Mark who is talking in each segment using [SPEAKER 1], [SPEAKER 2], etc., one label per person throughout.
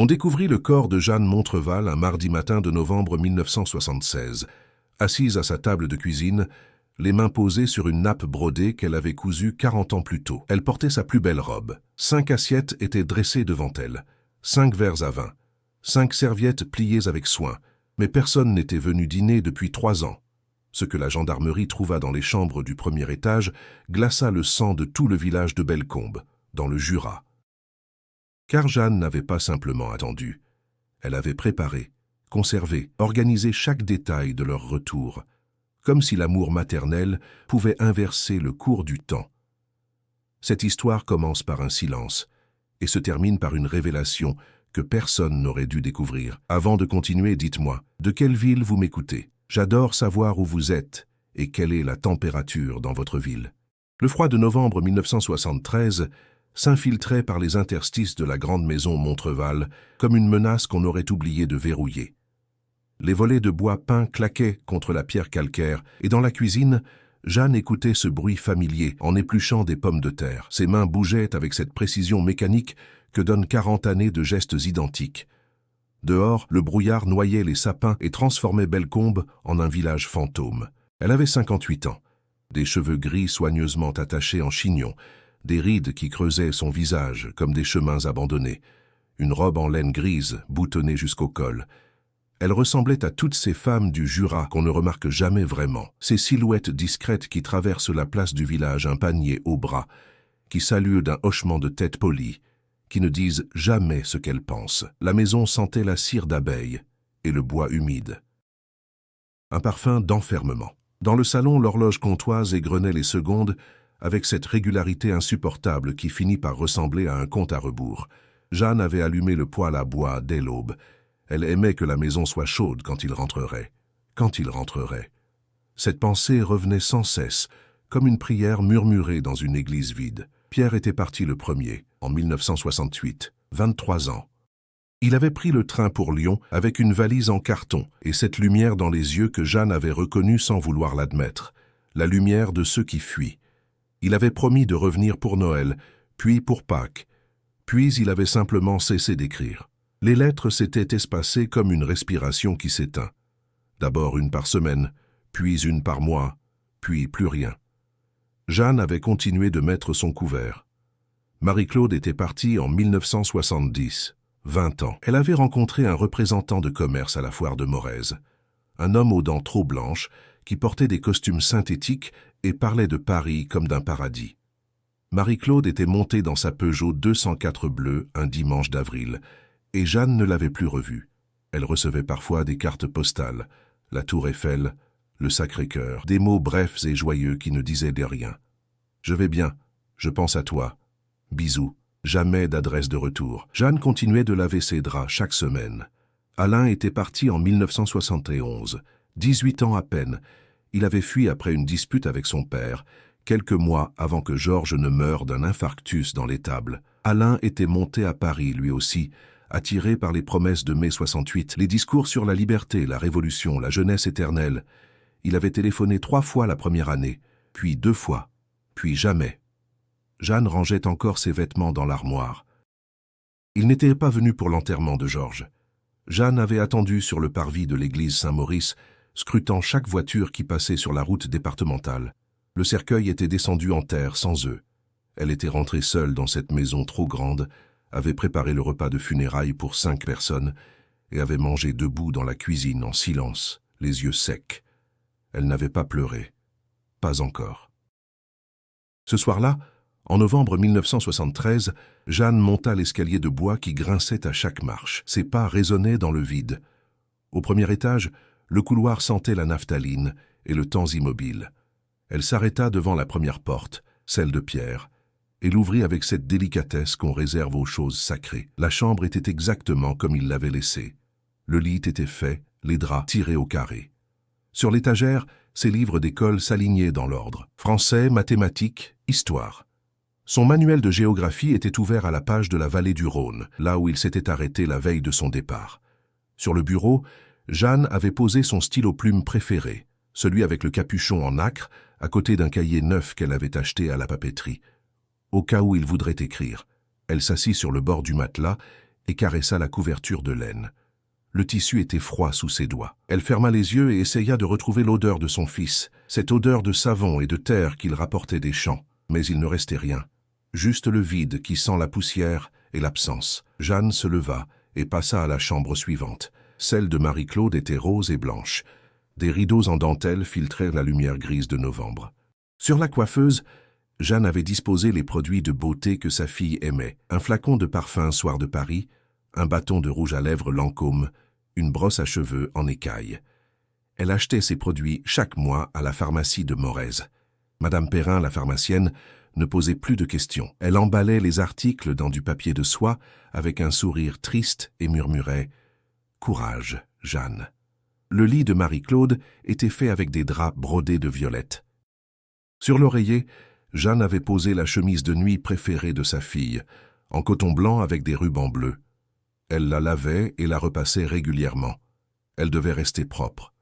[SPEAKER 1] On découvrit le corps de Jeanne Montreval un mardi matin de novembre 1976, assise à sa table de cuisine, les mains posées sur une nappe brodée qu'elle avait cousue 40 ans plus tôt. Elle portait sa plus belle robe. 5 assiettes étaient dressées devant elle, 5 verres à vin, 5 serviettes pliées avec soin, mais personne n'était venu dîner depuis 3 ans. Ce que la gendarmerie trouva dans les chambres du premier étage glaça le sang de tout le village de Bellecombe, dans le Jura. Car Jeanne n'avait pas simplement attendu. Elle avait préparé, conservé, organisé chaque détail de leur retour, comme si l'amour maternel pouvait inverser le cours du temps. Cette histoire commence par un silence et se termine par une révélation que personne n'aurait dû découvrir. Avant de continuer, dites-moi, de quelle ville vous m'écoutez? J'adore savoir où vous êtes et quelle est la température dans votre ville. Le froid de novembre 1973 s'infiltrait par les interstices de la grande maison Montreval comme une menace qu'on aurait oublié de verrouiller. Les volets de bois peint claquaient contre la pierre calcaire et dans la cuisine, Jeanne écoutait ce bruit familier en épluchant des pommes de terre. Ses mains bougeaient avec cette précision mécanique que donnent 40 années de gestes identiques. Dehors, le brouillard noyait les sapins et transformait Bellecombe en un village fantôme. Elle avait 58 ans, des cheveux gris soigneusement attachés en chignon, des rides qui creusaient son visage comme des chemins abandonnés, une robe en laine grise boutonnée jusqu'au col. Elle ressemblait à toutes ces femmes du Jura qu'on ne remarque jamais vraiment, ces silhouettes discrètes qui traversent la place du village un panier au bras, qui saluent d'un hochement de tête poli, qui ne disent jamais ce qu'elles pensent. La maison sentait la cire d'abeille et le bois humide. Un parfum d'enfermement. Dans le salon, l'horloge comptoise égrenait les secondes avec cette régularité insupportable qui finit par ressembler à un compte à rebours. Jeanne avait allumé le poêle à bois dès l'aube. Elle aimait que la maison soit chaude quand il rentrerait. Quand il rentrerait. Cette pensée revenait sans cesse, comme une prière murmurée dans une église vide. Pierre était parti le premier, en 1968, 23 ans. Il avait pris le train pour Lyon avec une valise en carton et cette lumière dans les yeux que Jeanne avait reconnue sans vouloir l'admettre, la lumière de ceux qui fuient. Il avait promis de revenir pour Noël, puis pour Pâques, puis il avait simplement cessé d'écrire. Les lettres s'étaient espacées comme une respiration qui s'éteint. D'abord une par semaine, puis une par mois, puis plus rien. Jeanne avait continué de mettre son couvert. Marie-Claude était partie en 1970, 20 ans. Elle avait rencontré un représentant de commerce à la foire de Morez, un homme aux dents trop blanches qui portait des costumes synthétiques et parlait de Paris comme d'un paradis. Marie-Claude était montée dans sa Peugeot 204 bleue un dimanche d'avril, et Jeanne ne l'avait plus revue. Elle recevait parfois des cartes postales, la Tour Eiffel, le Sacré-Cœur, des mots brefs et joyeux qui ne disaient de rien. « Je vais bien, je pense à toi. Bisous. » Jamais d'adresse de retour. Jeanne continuait de laver ses draps chaque semaine. Alain était parti en 1971, 18 ans à peine. Il avait fui après une dispute avec son père, quelques mois avant que Georges ne meure d'un infarctus dans l'étable. Alain était monté à Paris, lui aussi, attiré par les promesses de mai 68, les discours sur la liberté, la révolution, la jeunesse éternelle. Il avait téléphoné 3 fois la première année, puis 2 fois, puis jamais. Jeanne rangeait encore ses vêtements dans l'armoire. Il n'était pas venu pour l'enterrement de Georges. Jeanne avait attendu sur le parvis de l'église Saint-Maurice, scrutant chaque voiture qui passait sur la route départementale. Le cercueil était descendu en terre sans eux. Elle était rentrée seule dans cette maison trop grande, avait préparé le repas de funérailles pour 5 personnes et avait mangé debout dans la cuisine en silence, les yeux secs. Elle n'avait pas pleuré. Pas encore. Ce soir-là, en novembre 1973, Jeanne monta l'escalier de bois qui grinçait à chaque marche. Ses pas résonnaient dans le vide. Au premier étage, le couloir sentait la naphtaline et le temps immobile. Elle s'arrêta devant la première porte, celle de Pierre, et l'ouvrit avec cette délicatesse qu'on réserve aux choses sacrées. La chambre était exactement comme il l'avait laissée. Le lit était fait, les draps tirés au carré. Sur l'étagère, ses livres d'école s'alignaient dans l'ordre. Français, mathématiques, histoire. Son manuel de géographie était ouvert à la page de la vallée du Rhône, là où il s'était arrêté la veille de son départ. Sur le bureau, Jeanne avait posé son stylo plume préféré, celui avec le capuchon en nacre, à côté d'un cahier neuf qu'elle avait acheté à la papeterie. Au cas où il voudrait écrire, elle s'assit sur le bord du matelas et caressa la couverture de laine. Le tissu était froid sous ses doigts. Elle ferma les yeux et essaya de retrouver l'odeur de son fils, cette odeur de savon et de terre qu'il rapportait des champs. Mais il ne restait rien, juste le vide qui sent la poussière et l'absence. Jeanne se leva et passa à la chambre suivante. Celle de Marie-Claude était rose et blanche. Des rideaux en dentelle filtrèrent la lumière grise de novembre. Sur la coiffeuse, Jeanne avait disposé les produits de beauté que sa fille aimait. Un flacon de parfum Soir de Paris, un bâton de rouge à lèvres Lancôme, une brosse à cheveux en écaille. Elle achetait ces produits chaque mois à la pharmacie de Morez. Madame Perrin, la pharmacienne, ne posait plus de questions. Elle emballait les articles dans du papier de soie avec un sourire triste et murmurait « Courage, Jeanne ». Le lit de Marie-Claude était fait avec des draps brodés de violettes. Sur l'oreiller, Jeanne avait posé la chemise de nuit préférée de sa fille, en coton blanc avec des rubans bleus. Elle la lavait et la repassait régulièrement. Elle devait rester propre.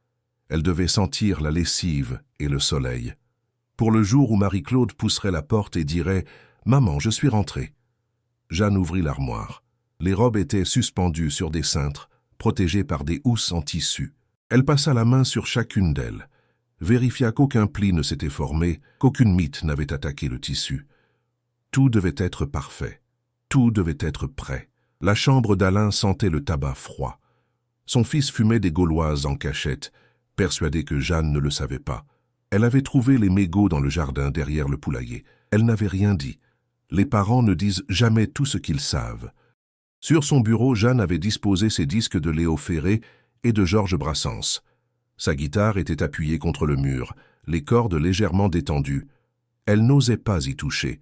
[SPEAKER 1] Elle devait sentir la lessive et le soleil. Pour le jour où Marie-Claude pousserait la porte et dirait « Maman, je suis rentrée ». Jeanne ouvrit l'armoire. Les robes étaient suspendues sur des cintres, protégées par des housses en tissu. Elle passa la main sur chacune d'elles, vérifia qu'aucun pli ne s'était formé, qu'aucune mite n'avait attaqué le tissu. Tout devait être parfait. Tout devait être prêt. La chambre d'Alain sentait le tabac froid. Son fils fumait des gauloises en cachette, persuadé que Jeanne ne le savait pas. Elle avait trouvé les mégots dans le jardin derrière le poulailler. Elle n'avait rien dit. Les parents ne disent jamais tout ce qu'ils savent. Sur son bureau, Jeanne avait disposé ses disques de Léo Ferré et de Georges Brassens. Sa guitare était appuyée contre le mur, les cordes légèrement détendues. Elle n'osait pas y toucher.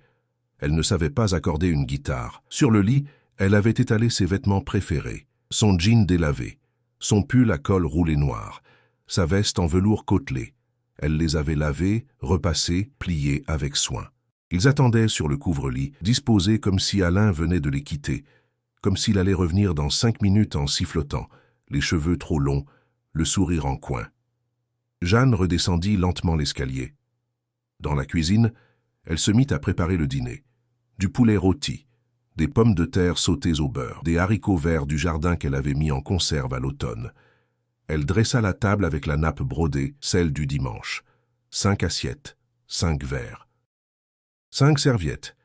[SPEAKER 1] Elle ne savait pas accorder une guitare. Sur le lit, elle avait étalé ses vêtements préférés, son jean délavé, son pull à col roulé noir, sa veste en velours côtelé. Elle les avait lavés, repassés, pliés avec soin. Ils attendaient sur le couvre-lit, disposés comme si Alain venait de les quitter, comme s'il allait revenir dans 5 minutes en sifflotant, les cheveux trop longs, le sourire en coin. Jeanne redescendit lentement l'escalier. Dans la cuisine, elle se mit à préparer le dîner. Du poulet rôti, des pommes de terre sautées au beurre, des haricots verts du jardin qu'elle avait mis en conserve à l'automne. Elle dressa la table avec la nappe brodée, celle du dimanche. 5 assiettes, 5 verres. 5 serviettes.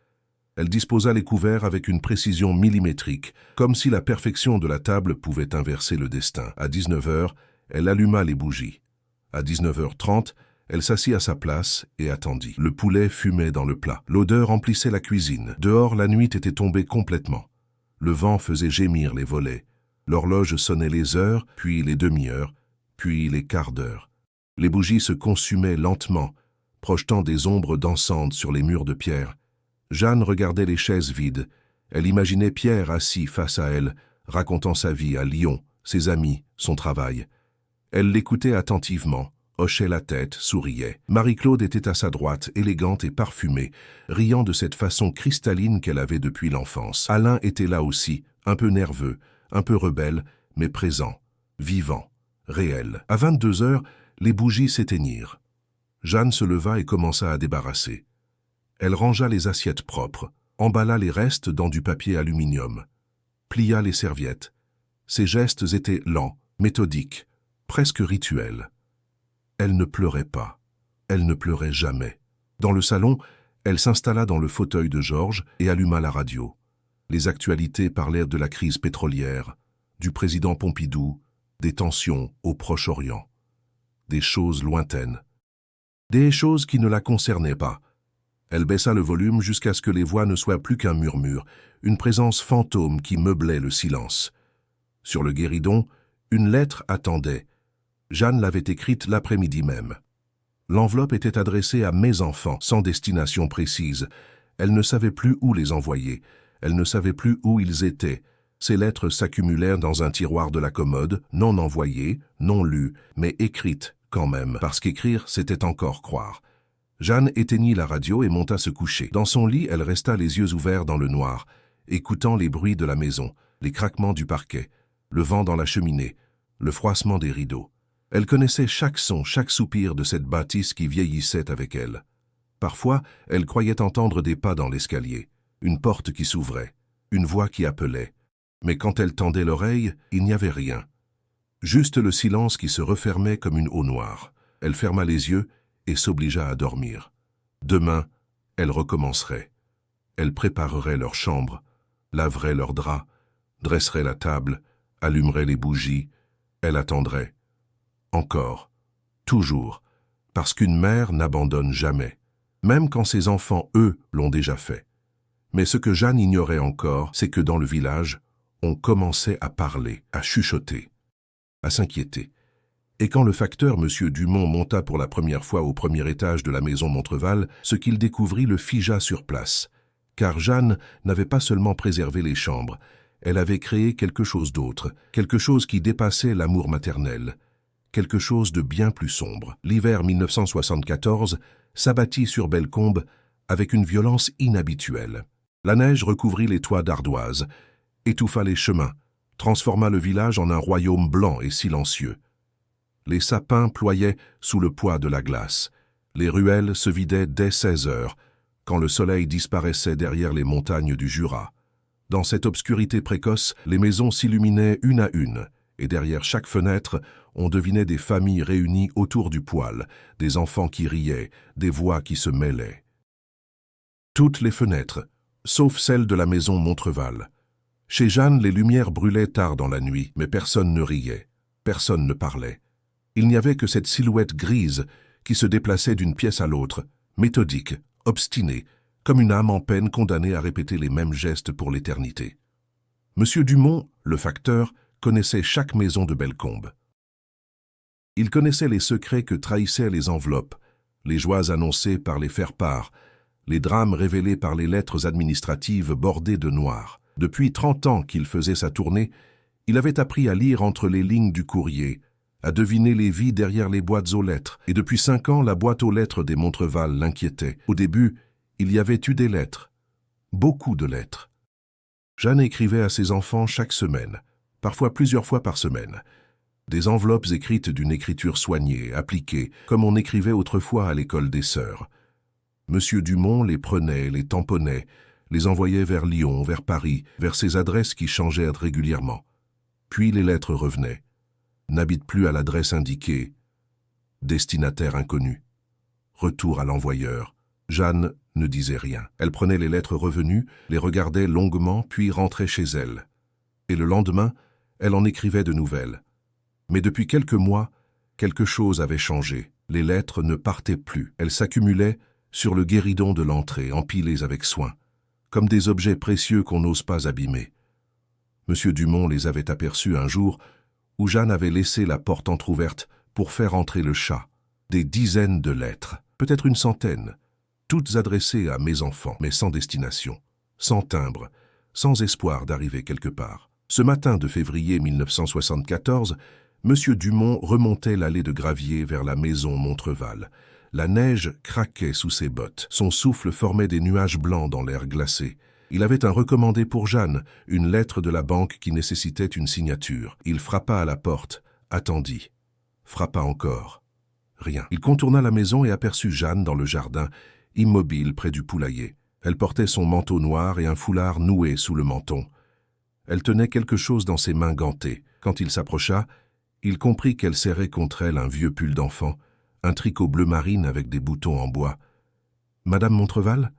[SPEAKER 1] Elle disposa les couverts avec une précision millimétrique, comme si la perfection de la table pouvait inverser le destin. À 19h, elle alluma les bougies. À 19h30, elle s'assit à sa place et attendit. Le poulet fumait dans le plat. L'odeur emplissait la cuisine. Dehors, la nuit était tombée complètement. Le vent faisait gémir les volets. L'horloge sonnait les heures, puis les demi-heures, puis les quarts d'heure. Les bougies se consumaient lentement, projetant des ombres dansantes sur les murs de pierre. Jeanne regardait les chaises vides. Elle imaginait Pierre assis face à elle, racontant sa vie à Lyon, ses amis, son travail. Elle l'écoutait attentivement, hochait la tête, souriait. Marie-Claude était à sa droite, élégante et parfumée, riant de cette façon cristalline qu'elle avait depuis l'enfance. Alain était là aussi, un peu nerveux, un peu rebelle, mais présent, vivant, réel. À 22h, les bougies s'éteignirent. Jeanne se leva et commença à débarrasser. Elle rangea les assiettes propres, emballa les restes dans du papier aluminium, plia les serviettes. Ses gestes étaient lents, méthodiques, presque rituels. Elle ne pleurait pas. Elle ne pleurait jamais. Dans le salon, elle s'installa dans le fauteuil de Georges et alluma la radio. Les actualités parlaient de la crise pétrolière, du président Pompidou, des tensions au Proche-Orient. Des choses lointaines. Des choses qui ne la concernaient pas. Elle baissa le volume jusqu'à ce que les voix ne soient plus qu'un murmure, une présence fantôme qui meublait le silence. Sur le guéridon, une lettre attendait. Jeanne l'avait écrite l'après-midi même. L'enveloppe était adressée à mes enfants, sans destination précise. Elle ne savait plus où les envoyer. Elle ne savait plus où ils étaient. Ces lettres s'accumulèrent dans un tiroir de la commode, non envoyées, non lues, mais écrites quand même, parce qu'écrire, c'était encore croire. Jeanne éteignit la radio et monta se coucher. Dans son lit, elle resta les yeux ouverts dans le noir, écoutant les bruits de la maison, les craquements du parquet, le vent dans la cheminée, le froissement des rideaux. Elle connaissait chaque son, chaque soupir de cette bâtisse qui vieillissait avec elle. Parfois, elle croyait entendre des pas dans l'escalier, une porte qui s'ouvrait, une voix qui appelait. Mais quand elle tendait l'oreille, il n'y avait rien. Juste le silence qui se refermait comme une eau noire. Elle ferma les yeux et s'obligea à dormir. Demain, elle recommencerait. Elle préparerait leur chambre, laverait leurs draps, dresserait la table, allumerait les bougies. Elle attendrait. Encore. Toujours. Parce qu'une mère n'abandonne jamais. Même quand ses enfants, eux, l'ont déjà fait. Mais ce que Jeanne ignorait encore, c'est que dans le village, on commençait à parler, à chuchoter, à s'inquiéter. Et quand le facteur, M. Dumont, monta pour la première fois au premier étage de la maison Montreval, ce qu'il découvrit le figea sur place. Car Jeanne n'avait pas seulement préservé les chambres, elle avait créé quelque chose d'autre, quelque chose qui dépassait l'amour maternel, quelque chose de bien plus sombre. L'hiver 1974 s'abattit sur Bellecombe avec une violence inhabituelle. La neige recouvrit les toits d'ardoise, étouffa les chemins, transforma le village en un royaume blanc et silencieux. Les sapins ployaient sous le poids de la glace. Les ruelles se vidaient dès 16 heures, quand le soleil disparaissait derrière les montagnes du Jura. Dans cette obscurité précoce, les maisons s'illuminaient une à une, et derrière chaque fenêtre, on devinait des familles réunies autour du poêle, des enfants qui riaient, des voix qui se mêlaient. Toutes les fenêtres, sauf celle de la maison Montreval. Chez Jeanne, les lumières brûlaient tard dans la nuit, mais personne ne riait, personne ne parlait. Il n'y avait que cette silhouette grise qui se déplaçait d'une pièce à l'autre, méthodique, obstinée, comme une âme en peine condamnée à répéter les mêmes gestes pour l'éternité. Monsieur Dumont, le facteur, connaissait chaque maison de Bellecombe. Il connaissait les secrets que trahissaient les enveloppes, les joies annoncées par les faire-part, les drames révélés par les lettres administratives bordées de noir. Depuis 30 ans qu'il faisait sa tournée, il avait appris à lire entre les lignes du courrier, à deviner les vies derrière les boîtes aux lettres, et depuis 5 ans, la boîte aux lettres des Montreval l'inquiétait. Au début, il y avait eu des lettres, beaucoup de lettres. Jeanne écrivait à ses enfants chaque semaine, parfois plusieurs fois par semaine. Des enveloppes écrites d'une écriture soignée, appliquée, comme on écrivait autrefois à l'école des sœurs. Monsieur Dumont les prenait, les tamponnait, les envoyait vers Lyon, vers Paris, vers ces adresses qui changeaient régulièrement. Puis les lettres revenaient. N'habite plus à l'adresse indiquée. Destinataire inconnu. Retour à l'envoyeur. Jeanne ne disait rien. Elle prenait les lettres revenues, les regardait longuement, puis rentrait chez elle. Et le lendemain, elle en écrivait de nouvelles. Mais depuis quelques mois, quelque chose avait changé. Les lettres ne partaient plus. Elles s'accumulaient sur le guéridon de l'entrée, empilées avec soin, comme des objets précieux qu'on n'ose pas abîmer. Monsieur Dumont les avait aperçus un jour où Jeanne avait laissé la porte entr'ouverte pour faire entrer le chat. Des dizaines de lettres, peut-être une centaine, toutes adressées à mes enfants, mais sans destination, sans timbre, sans espoir d'arriver quelque part. Ce matin de février 1974, Monsieur Dumont remontait l'allée de gravier vers la maison Montreval. La neige craquait sous ses bottes. Son souffle formait des nuages blancs dans l'air glacé. Il avait un recommandé pour Jeanne, une lettre de la banque qui nécessitait une signature. Il frappa à la porte, attendit. Frappa encore. Rien. Il contourna la maison et aperçut Jeanne dans le jardin, immobile près du poulailler. Elle portait son manteau noir et un foulard noué sous le menton. Elle tenait quelque chose dans ses mains gantées. Quand il s'approcha, il comprit qu'elle serrait contre elle un vieux pull d'enfant, un tricot bleu marine avec des boutons en bois. « Madame Montreval ?»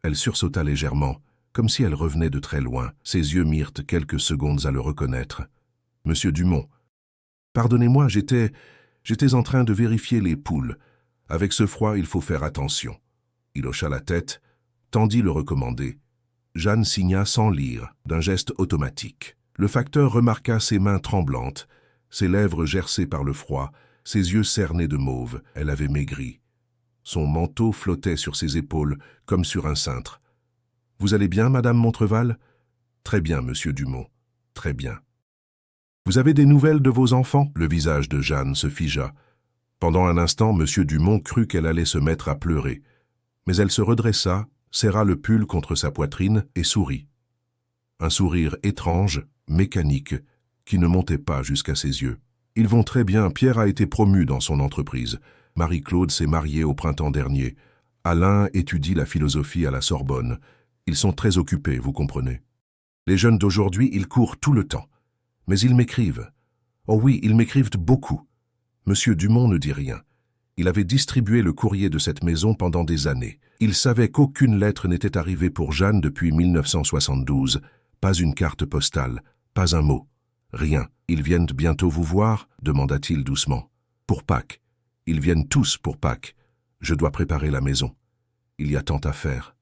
[SPEAKER 1] Elle sursauta légèrement, comme si elle revenait de très loin. Ses yeux mirent quelques secondes à le reconnaître. « Monsieur Dumont. »« Pardonnez-moi, j'étais en train de vérifier les poules. Avec ce froid, il faut faire attention. » Il hocha la tête, tendit le recommandé. Jeanne signa sans lire, d'un geste automatique. Le facteur remarqua ses mains tremblantes, ses lèvres gercées par le froid, ses yeux cernés de mauve. Elle avait maigri. Son manteau flottait sur ses épaules, comme sur un cintre. « Vous allez bien, Madame Montreval ?»« Très bien, Monsieur Dumont. Très bien. »« Vous avez des nouvelles de vos enfants ?» Le visage de Jeanne se figea. Pendant un instant, Monsieur Dumont crut qu'elle allait se mettre à pleurer. Mais elle se redressa, serra le pull contre sa poitrine et sourit. Un sourire étrange, mécanique, qui ne montait pas jusqu'à ses yeux. « Ils vont très bien. Pierre a été promu dans son entreprise. Marie-Claude s'est mariée au printemps dernier. Alain étudie la philosophie à la Sorbonne. Ils sont très occupés, vous comprenez. » Les jeunes d'aujourd'hui, ils courent tout le temps. Mais ils m'écrivent. Oh oui, ils m'écrivent beaucoup. Monsieur Dumont ne dit rien. Il avait distribué le courrier de cette maison pendant des années. Il savait qu'aucune lettre n'était arrivée pour Jeanne depuis 1972. Pas une carte postale, pas un mot. Rien. Ils viennent bientôt vous voir, demanda-t-il doucement. Pour Pâques. Ils viennent tous pour Pâques. Je dois préparer la maison. Il y a tant à faire.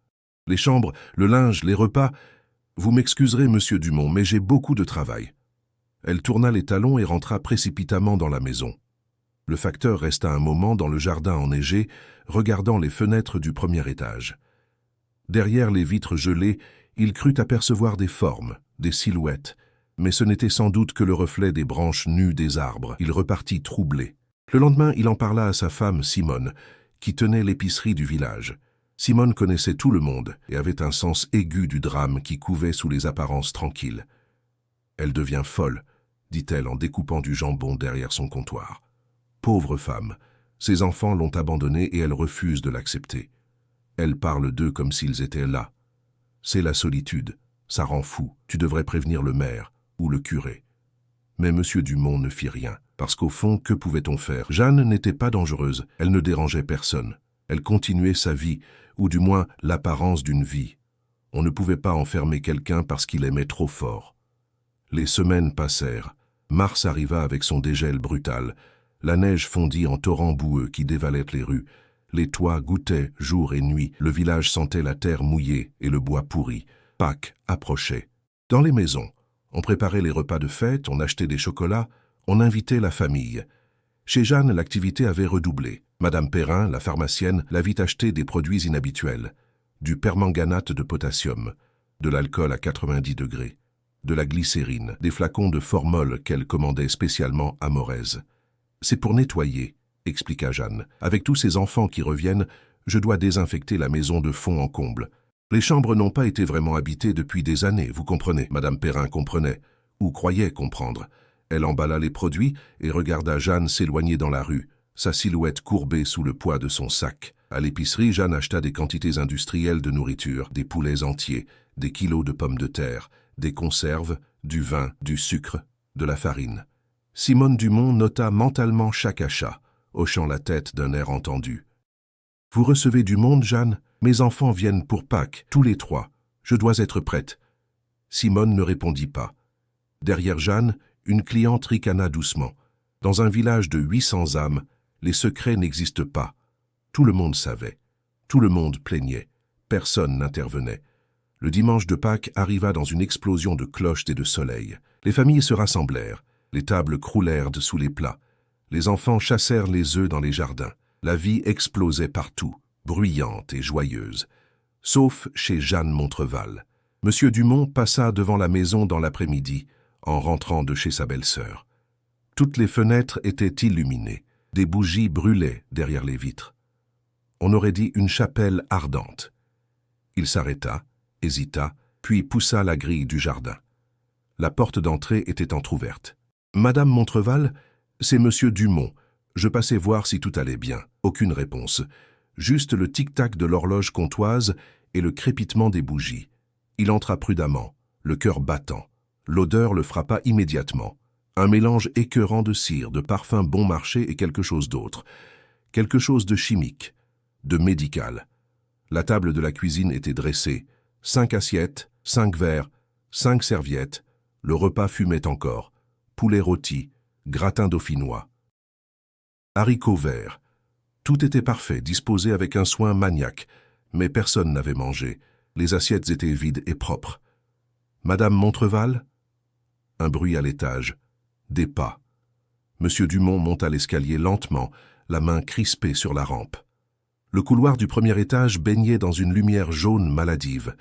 [SPEAKER 1] Les chambres, le linge, les repas. Vous m'excuserez, monsieur Dumont, mais j'ai beaucoup de travail. Elle tourna les talons et rentra précipitamment dans la maison. Le facteur resta un moment dans le jardin enneigé, regardant les fenêtres du premier étage. Derrière les vitres gelées, il crut apercevoir des formes, des silhouettes, mais ce n'était sans doute que le reflet des branches nues des arbres. Il repartit troublé. Le lendemain, il en parla à sa femme, Simone, qui tenait l'épicerie du village. Simone connaissait tout le monde et avait un sens aigu du drame qui couvait sous les apparences tranquilles. « Elle devient folle », dit-elle en découpant du jambon derrière son comptoir. Pauvre femme, ses enfants l'ont abandonnée et elle refuse de l'accepter. Elle parle d'eux comme s'ils étaient là. C'est la solitude, ça rend fou. Tu devrais prévenir le maire ou le curé. Mais M. Dumont ne fit rien, parce qu'au fond, que pouvait-on faire? Jeanne n'était pas dangereuse, elle ne dérangeait personne. Elle continuait sa vie, ou du moins l'apparence d'une vie. On ne pouvait pas enfermer quelqu'un parce qu'il aimait trop fort. Les semaines passèrent. Mars arriva avec son dégel brutal. La neige fondit en torrents boueux qui dévalaient les rues. Les toits gouttaient jour et nuit. Le village sentait la terre mouillée et le bois pourri. Pâques approchait. Dans les maisons, on préparait les repas de fête, on achetait des chocolats, on invitait la famille. Chez Jeanne, l'activité avait redoublé. Madame Perrin, la pharmacienne, la vit acheter des produits inhabituels. Du permanganate de potassium, de l'alcool à 90 degrés, de la glycérine, des flacons de formol qu'elle commandait spécialement à Morez. « C'est pour nettoyer », expliqua Jeanne. « Avec tous ces enfants qui reviennent, je dois désinfecter la maison de fond en comble. Les chambres n'ont pas été vraiment habitées depuis des années, vous comprenez. » Madame Perrin comprenait, ou croyait comprendre. Elle emballa les produits et regarda Jeanne s'éloigner dans la rue, sa silhouette courbée sous le poids de son sac. À l'épicerie, Jeanne acheta des quantités industrielles de nourriture, des poulets entiers, des kilos de pommes de terre, des conserves, du vin, du sucre, de la farine. Simone Dumont nota mentalement chaque achat, hochant la tête d'un air entendu. « Vous recevez du monde, Jeanne? Mes enfants viennent pour Pâques, tous les trois. Je dois être prête. » Simone ne répondit pas. Derrière Jeanne, une cliente ricana doucement. Dans un village de 800 âmes, les secrets n'existent pas. Tout le monde savait. Tout le monde plaignait. Personne n'intervenait. Le dimanche de Pâques arriva dans une explosion de cloches et de soleil. Les familles se rassemblèrent. Les tables croulèrent sous les plats. Les enfants chassèrent les œufs dans les jardins. La vie explosait partout, bruyante et joyeuse. Sauf chez Jeanne Montreval. Monsieur Dumont passa devant la maison dans l'après-midi, en rentrant de chez sa belle-sœur. Toutes les fenêtres étaient illuminées. Des bougies brûlaient derrière les vitres. On aurait dit une chapelle ardente. Il s'arrêta, hésita, puis poussa la grille du jardin. La porte d'entrée était entr'ouverte. « Madame Montreval, c'est Monsieur Dumont. Je passais voir si tout allait bien. » Aucune réponse. Juste le tic-tac de l'horloge comtoise et le crépitement des bougies. Il entra prudemment, le cœur battant. L'odeur le frappa immédiatement. Un mélange écœurant de cire, de parfum bon marché et quelque chose d'autre. Quelque chose de chimique, de médical. La table de la cuisine était dressée. 5 assiettes, 5 verres, 5 serviettes. Le repas fumait encore. Poulet rôti, gratin dauphinois. Haricots verts. Tout était parfait, disposé avec un soin maniaque, mais personne n'avait mangé. Les assiettes étaient vides et propres. « Madame Montreval ?» Un bruit à l'étage. Des pas. Monsieur Dumont monta l'escalier lentement, la main crispée sur la rampe. Le couloir du premier étage baignait dans une lumière jaune maladive.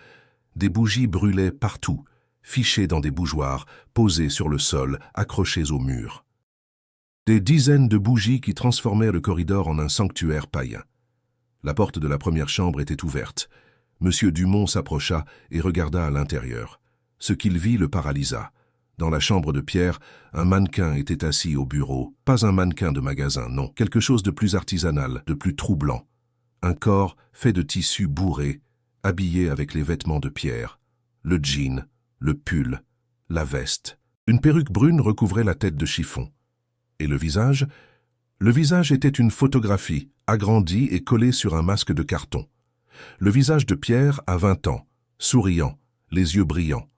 [SPEAKER 1] Des bougies brûlaient partout, fichées dans des bougeoirs, posées sur le sol, accrochées au mur. Des dizaines de bougies qui transformaient le corridor en un sanctuaire païen. La porte de la première chambre était ouverte. Monsieur Dumont s'approcha et regarda à l'intérieur. Ce qu'il vit le paralysa. Dans la chambre de pierre, un mannequin était assis au bureau. Pas un mannequin de magasin, non. Quelque chose de plus artisanal, de plus troublant. Un corps fait de tissu bourré, habillé avec les vêtements de pierre. Le jean, le pull, la veste. Une perruque brune recouvrait la tête de chiffon. Et le visage? Le visage était une photographie, agrandie et collée sur un masque de carton. Le visage de Pierre à 20 ans, souriant, les yeux brillants.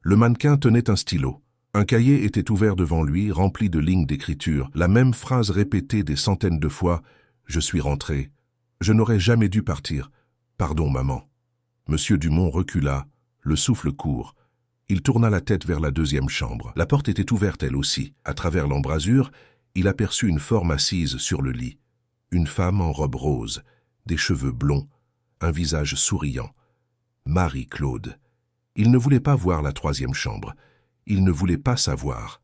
[SPEAKER 1] Le mannequin tenait un stylo. Un cahier était ouvert devant lui, rempli de lignes d'écriture, la même phrase répétée des centaines de fois. « Je suis rentré. Je n'aurais jamais dû partir. Pardon, maman. » Monsieur Dumont recula, le souffle court. Il tourna la tête vers la deuxième chambre. La porte était ouverte elle aussi. À travers l'embrasure, il aperçut une forme assise sur le lit. Une femme en robe rose, des cheveux blonds, un visage souriant. Marie-Claude. Il ne voulait pas voir la troisième chambre. Il ne voulait pas savoir.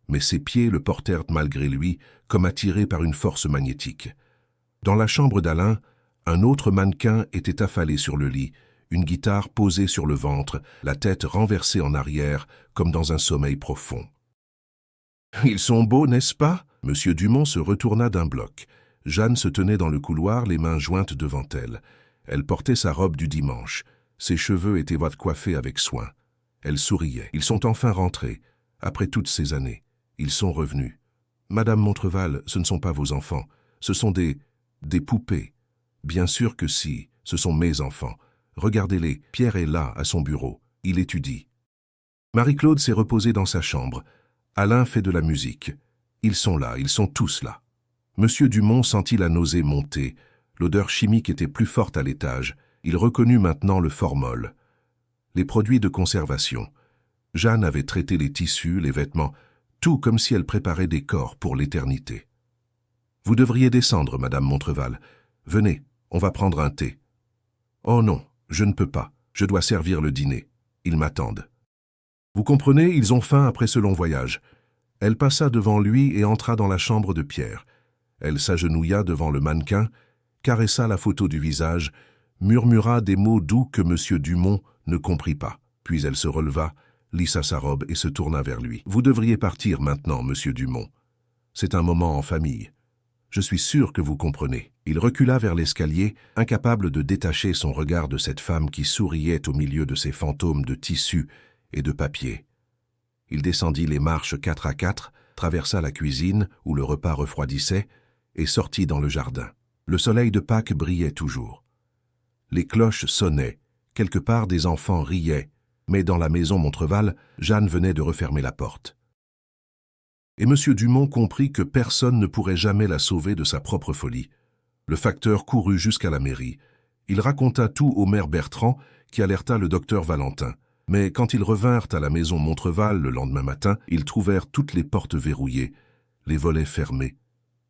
[SPEAKER 1] Mais ses pieds le portèrent malgré lui, comme attirés par une force magnétique. Dans la chambre d'Alain, un autre mannequin était affalé sur le lit, une guitare posée sur le ventre, la tête renversée en arrière, comme dans un sommeil profond. « Ils sont beaux, n'est-ce pas ?» Monsieur Dumont se retourna d'un bloc. Jeanne se tenait dans le couloir, les mains jointes devant elle. Elle portait sa robe du dimanche. Ses cheveux étaient coiffés avec soin. Elle souriait. Ils sont enfin rentrés. Après toutes ces années, ils sont revenus. « Madame Montreval, ce ne sont pas vos enfants. Ce sont des poupées. » « Bien sûr que si, ce sont mes enfants. Regardez-les, Pierre est là, à son bureau. Il étudie. » Marie-Claude s'est reposée dans sa chambre. Alain fait de la musique. Ils sont là, ils sont tous là. Monsieur Dumont sentit la nausée monter. L'odeur chimique était plus forte à l'étage. Il reconnut maintenant le formol. Les produits de conservation. Jeanne avait traité les tissus, les vêtements, tout comme si elle préparait des corps pour l'éternité. « Vous devriez descendre, Madame Montreval. Venez, on va prendre un thé. »« Oh non, je ne peux pas. Je dois servir le dîner. Ils m'attendent. » Vous comprenez, ils ont faim après ce long voyage. Elle passa devant lui et entra dans la chambre de Pierre. Elle s'agenouilla devant le mannequin, caressa la photo du visage, murmura des mots doux que M. Dumont ne comprit pas. Puis elle se releva, lissa sa robe et se tourna vers lui. « Vous devriez partir maintenant, M. Dumont. C'est un moment en famille. Je suis sûr que vous comprenez. » Il recula vers l'escalier, incapable de détacher son regard de cette femme qui souriait au milieu de ses fantômes de tissu et de papier. Il descendit les marches 4 à 4, traversa la cuisine où le repas refroidissait et sortit dans le jardin. Le soleil de Pâques brillait toujours. Les cloches sonnaient, quelque part des enfants riaient, mais dans la maison Montreval, Jeanne venait de refermer la porte. Et M. Dumont comprit que personne ne pourrait jamais la sauver de sa propre folie. Le facteur courut jusqu'à la mairie. Il raconta tout au maire Bertrand, qui alerta le docteur Valentin. Mais quand ils revinrent à la maison Montreval le lendemain matin, ils trouvèrent toutes les portes verrouillées, les volets fermés.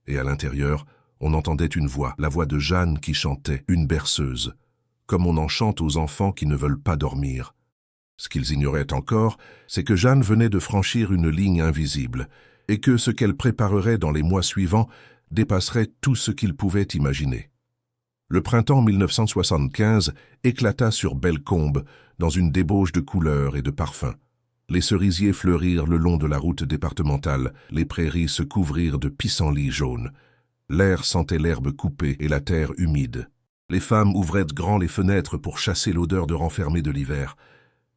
[SPEAKER 1] Et à l'intérieur, on entendait une voix, la voix de Jeanne qui chantait, une berceuse, comme on en chante aux enfants qui ne veulent pas dormir. Ce qu'ils ignoraient encore, c'est que Jeanne venait de franchir une ligne invisible, et que ce qu'elle préparerait dans les mois suivants dépasserait tout ce qu'ils pouvaient imaginer. Le printemps 1975 éclata sur Bellecombe dans une débauche de couleurs et de parfums. Les cerisiers fleurirent le long de la route départementale, les prairies se couvrirent de pissenlits jaunes. L'air sentait l'herbe coupée et la terre humide. Les femmes ouvraient grand les fenêtres pour chasser l'odeur de renfermé de l'hiver.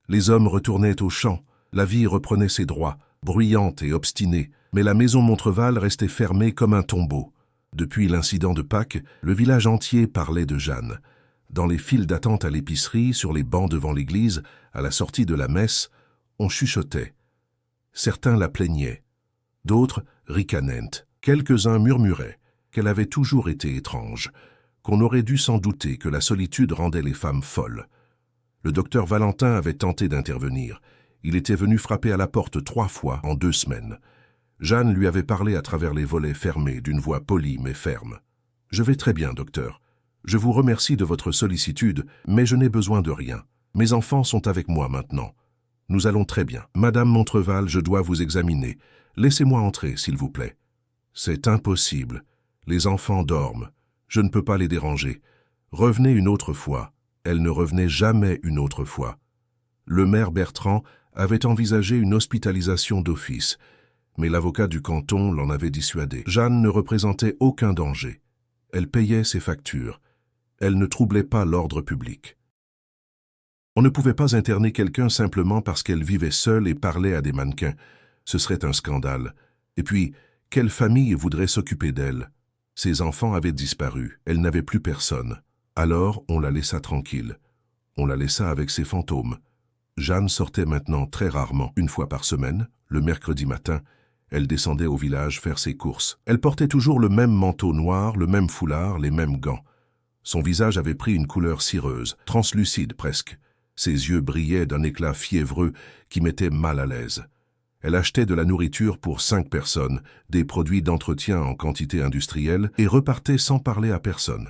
[SPEAKER 1] Les hommes retournaient aux champs, la vie reprenait ses droits, bruyante et obstinée, mais la maison Montreval restait fermée comme un tombeau. Depuis l'incident de Pâques, le village entier parlait de Jeanne. Dans les files d'attente à l'épicerie, sur les bancs devant l'église, à la sortie de la messe, on chuchotait. Certains la plaignaient, d'autres ricanent. Quelques-uns murmuraient qu'elle avait toujours été étrange, qu'on aurait dû s'en douter que la solitude rendait les femmes folles. Le docteur Valentin avait tenté d'intervenir. Il était venu frapper à la porte 3 fois en 2 semaines. Jeanne lui avait parlé à travers les volets fermés, d'une voix polie mais ferme. « Je vais très bien, docteur. Je vous remercie de votre sollicitude, mais je n'ai besoin de rien. Mes enfants sont avec moi maintenant. Nous allons très bien. Madame Montreval, je dois vous examiner. Laissez-moi entrer, s'il vous plaît. »« C'est impossible. Les enfants dorment. Je ne peux pas les déranger. Revenez une autre fois. » Elle ne revenait jamais une autre fois. Le maire Bertrand avait envisagé une hospitalisation d'office, mais l'avocat du canton l'en avait dissuadé. Jeanne ne représentait aucun danger. Elle payait ses factures. Elle ne troublait pas l'ordre public. On ne pouvait pas interner quelqu'un simplement parce qu'elle vivait seule et parlait à des mannequins. Ce serait un scandale. Et puis, quelle famille voudrait s'occuper d'elle? Ses enfants avaient disparu, elle n'avait plus personne. Alors, on la laissa tranquille. On la laissa avec ses fantômes. Jeanne sortait maintenant très rarement, une fois par semaine, le mercredi matin. Elle descendait au village faire ses courses. Elle portait toujours le même manteau noir, le même foulard, les mêmes gants. Son visage avait pris une couleur cireuse, translucide presque. Ses yeux brillaient d'un éclat fiévreux qui mettait mal à l'aise. Elle achetait de la nourriture pour 5 personnes, des produits d'entretien en quantité industrielle, et repartait sans parler à personne.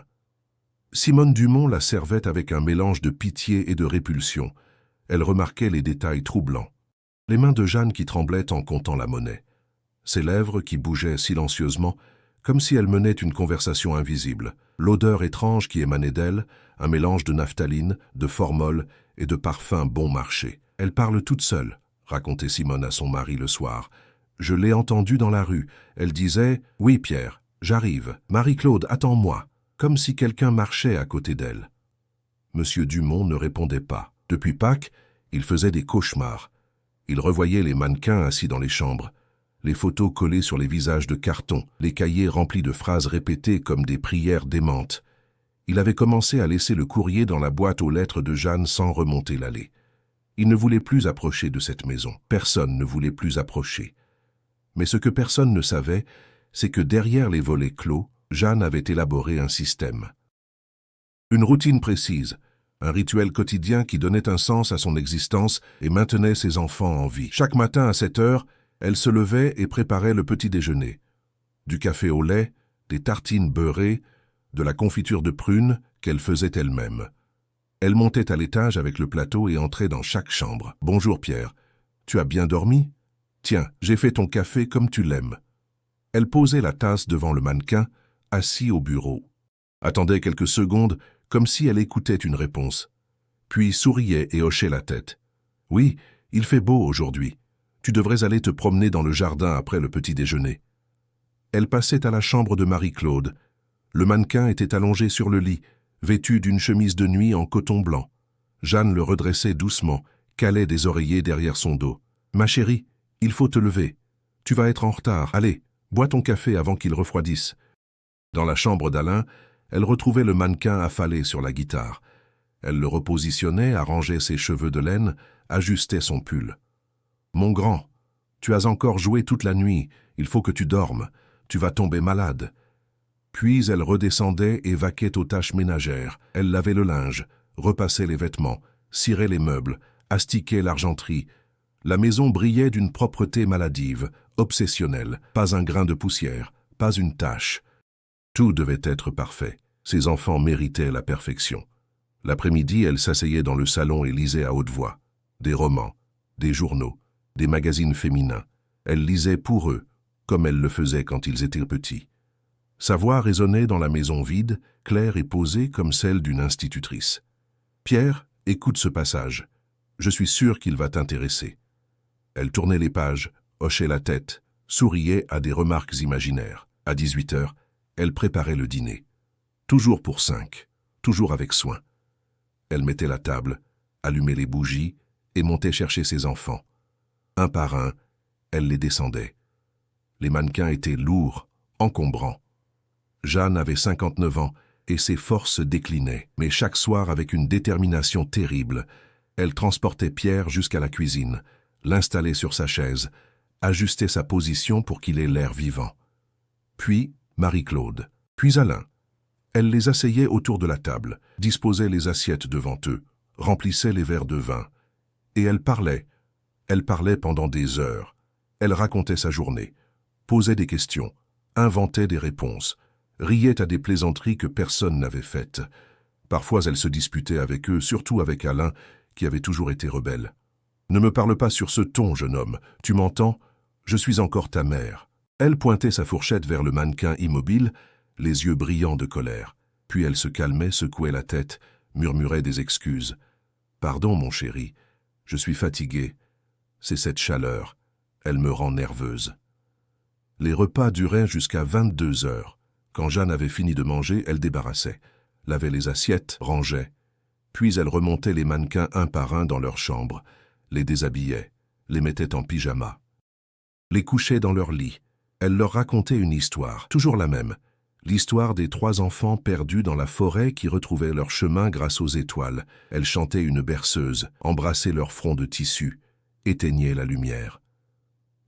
[SPEAKER 1] Simone Dumont la servait avec un mélange de pitié et de répulsion. Elle remarquait les détails troublants. Les mains de Jeanne qui tremblaient en comptant la monnaie. Ses lèvres qui bougeaient silencieusement, comme si elle menait une conversation invisible. L'odeur étrange qui émanait d'elle, un mélange de naphtaline, de formol et de parfums bon marché. Elle parle toute seule, racontait Simone à son mari le soir. Je l'ai entendue dans la rue. Elle disait « Oui, Pierre, j'arrive. Marie-Claude, attends-moi », comme si quelqu'un marchait à côté d'elle. Monsieur Dumont ne répondait pas. Depuis Pâques, il faisait des cauchemars. Il revoyait les mannequins assis dans les chambres, les photos collées sur les visages de carton, les cahiers remplis de phrases répétées comme des prières démentes. Il avait commencé à laisser le courrier dans la boîte aux lettres de Jeanne sans remonter l'allée. Il ne voulait plus approcher de cette maison. Personne ne voulait plus approcher. Mais ce que personne ne savait, c'est que derrière les volets clos, Jeanne avait élaboré un système. Une routine précise, un rituel quotidien qui donnait un sens à son existence et maintenait ses enfants en vie. Chaque matin à 7 heures, elle se levait et préparait le petit déjeuner. Du café au lait, des tartines beurrées, de la confiture de prunes qu'elle faisait elle-même. Elle montait à l'étage avec le plateau et entrait dans chaque chambre. « Bonjour Pierre, tu as bien dormi? Tiens, j'ai fait ton café comme tu l'aimes. » Elle posait la tasse devant le mannequin, assis au bureau. Attendait quelques secondes, comme si elle écoutait une réponse. Puis souriait et hochait la tête. « Oui, il fait beau aujourd'hui. Tu devrais aller te promener dans le jardin après le petit déjeuner. » Elle passait à la chambre de Marie-Claude. Le mannequin était allongé sur le lit, vêtu d'une chemise de nuit en coton blanc. Jeanne le redressait doucement, calait des oreillers derrière son dos. « Ma chérie, il faut te lever. Tu vas être en retard. Allez, bois ton café avant qu'il refroidisse. » Dans la chambre d'Alain, elle retrouvait le mannequin affalé sur la guitare. Elle le repositionnait, arrangeait ses cheveux de laine, ajustait son pull. « Mon grand, tu as encore joué toute la nuit. Il faut que tu dormes. Tu vas tomber malade. » Puis elle redescendait et vaquait aux tâches ménagères. Elle lavait le linge, repassait les vêtements, cirait les meubles, astiquait l'argenterie. La maison brillait d'une propreté maladive, obsessionnelle. Pas un grain de poussière, pas une tache. Tout devait être parfait. Ses enfants méritaient la perfection. L'après-midi, elle s'asseyait dans le salon et lisait à haute voix. Des romans, des journaux, des magazines féminins. Elle lisait pour eux, comme elle le faisait quand ils étaient petits. Sa voix résonnait dans la maison vide, claire et posée comme celle d'une institutrice. « Pierre, écoute ce passage. Je suis sûre qu'il va t'intéresser. » Elle tournait les pages, hochait la tête, souriait à des remarques imaginaires. À 18 heures, elle préparait le dîner. Toujours pour 5, toujours avec soin. Elle mettait la table, allumait les bougies et montait chercher ses enfants. Un par un, elle les descendait. Les mannequins étaient lourds, encombrants. Jeanne avait 59 ans et ses forces déclinaient, mais chaque soir avec une détermination terrible. Elle transportait Pierre jusqu'à la cuisine, l'installait sur sa chaise, ajustait sa position pour qu'il ait l'air vivant. Puis Marie-Claude, puis Alain. Elle les asseyait autour de la table, disposait les assiettes devant eux, remplissait les verres de vin. Et elle parlait. Elle parlait pendant des heures. Elle racontait sa journée, posait des questions, inventait des réponses, riait à des plaisanteries que personne n'avait faites. Parfois, elle se disputait avec eux, surtout avec Alain, qui avait toujours été rebelle. « Ne me parle pas sur ce ton, jeune homme. Tu m'entends? Je suis encore ta mère. » Elle pointait sa fourchette vers le mannequin immobile, les yeux brillants de colère. Puis elle se calmait, secouait la tête, murmurait des excuses. « Pardon, mon chéri. Je suis fatiguée. C'est cette chaleur. Elle me rend nerveuse. » Les repas duraient jusqu'à 22 heures. Quand Jeanne avait fini de manger, elle débarrassait, lavait les assiettes, rangeait. Puis elle remontait les mannequins un par un dans leur chambre, les déshabillait, les mettait en pyjama, les couchait dans leur lit. Elle leur racontait une histoire, toujours la même, l'histoire des 3 enfants perdus dans la forêt qui retrouvaient leur chemin grâce aux étoiles. Elle chantait une berceuse, embrassait leur front de tissu, éteignait la lumière.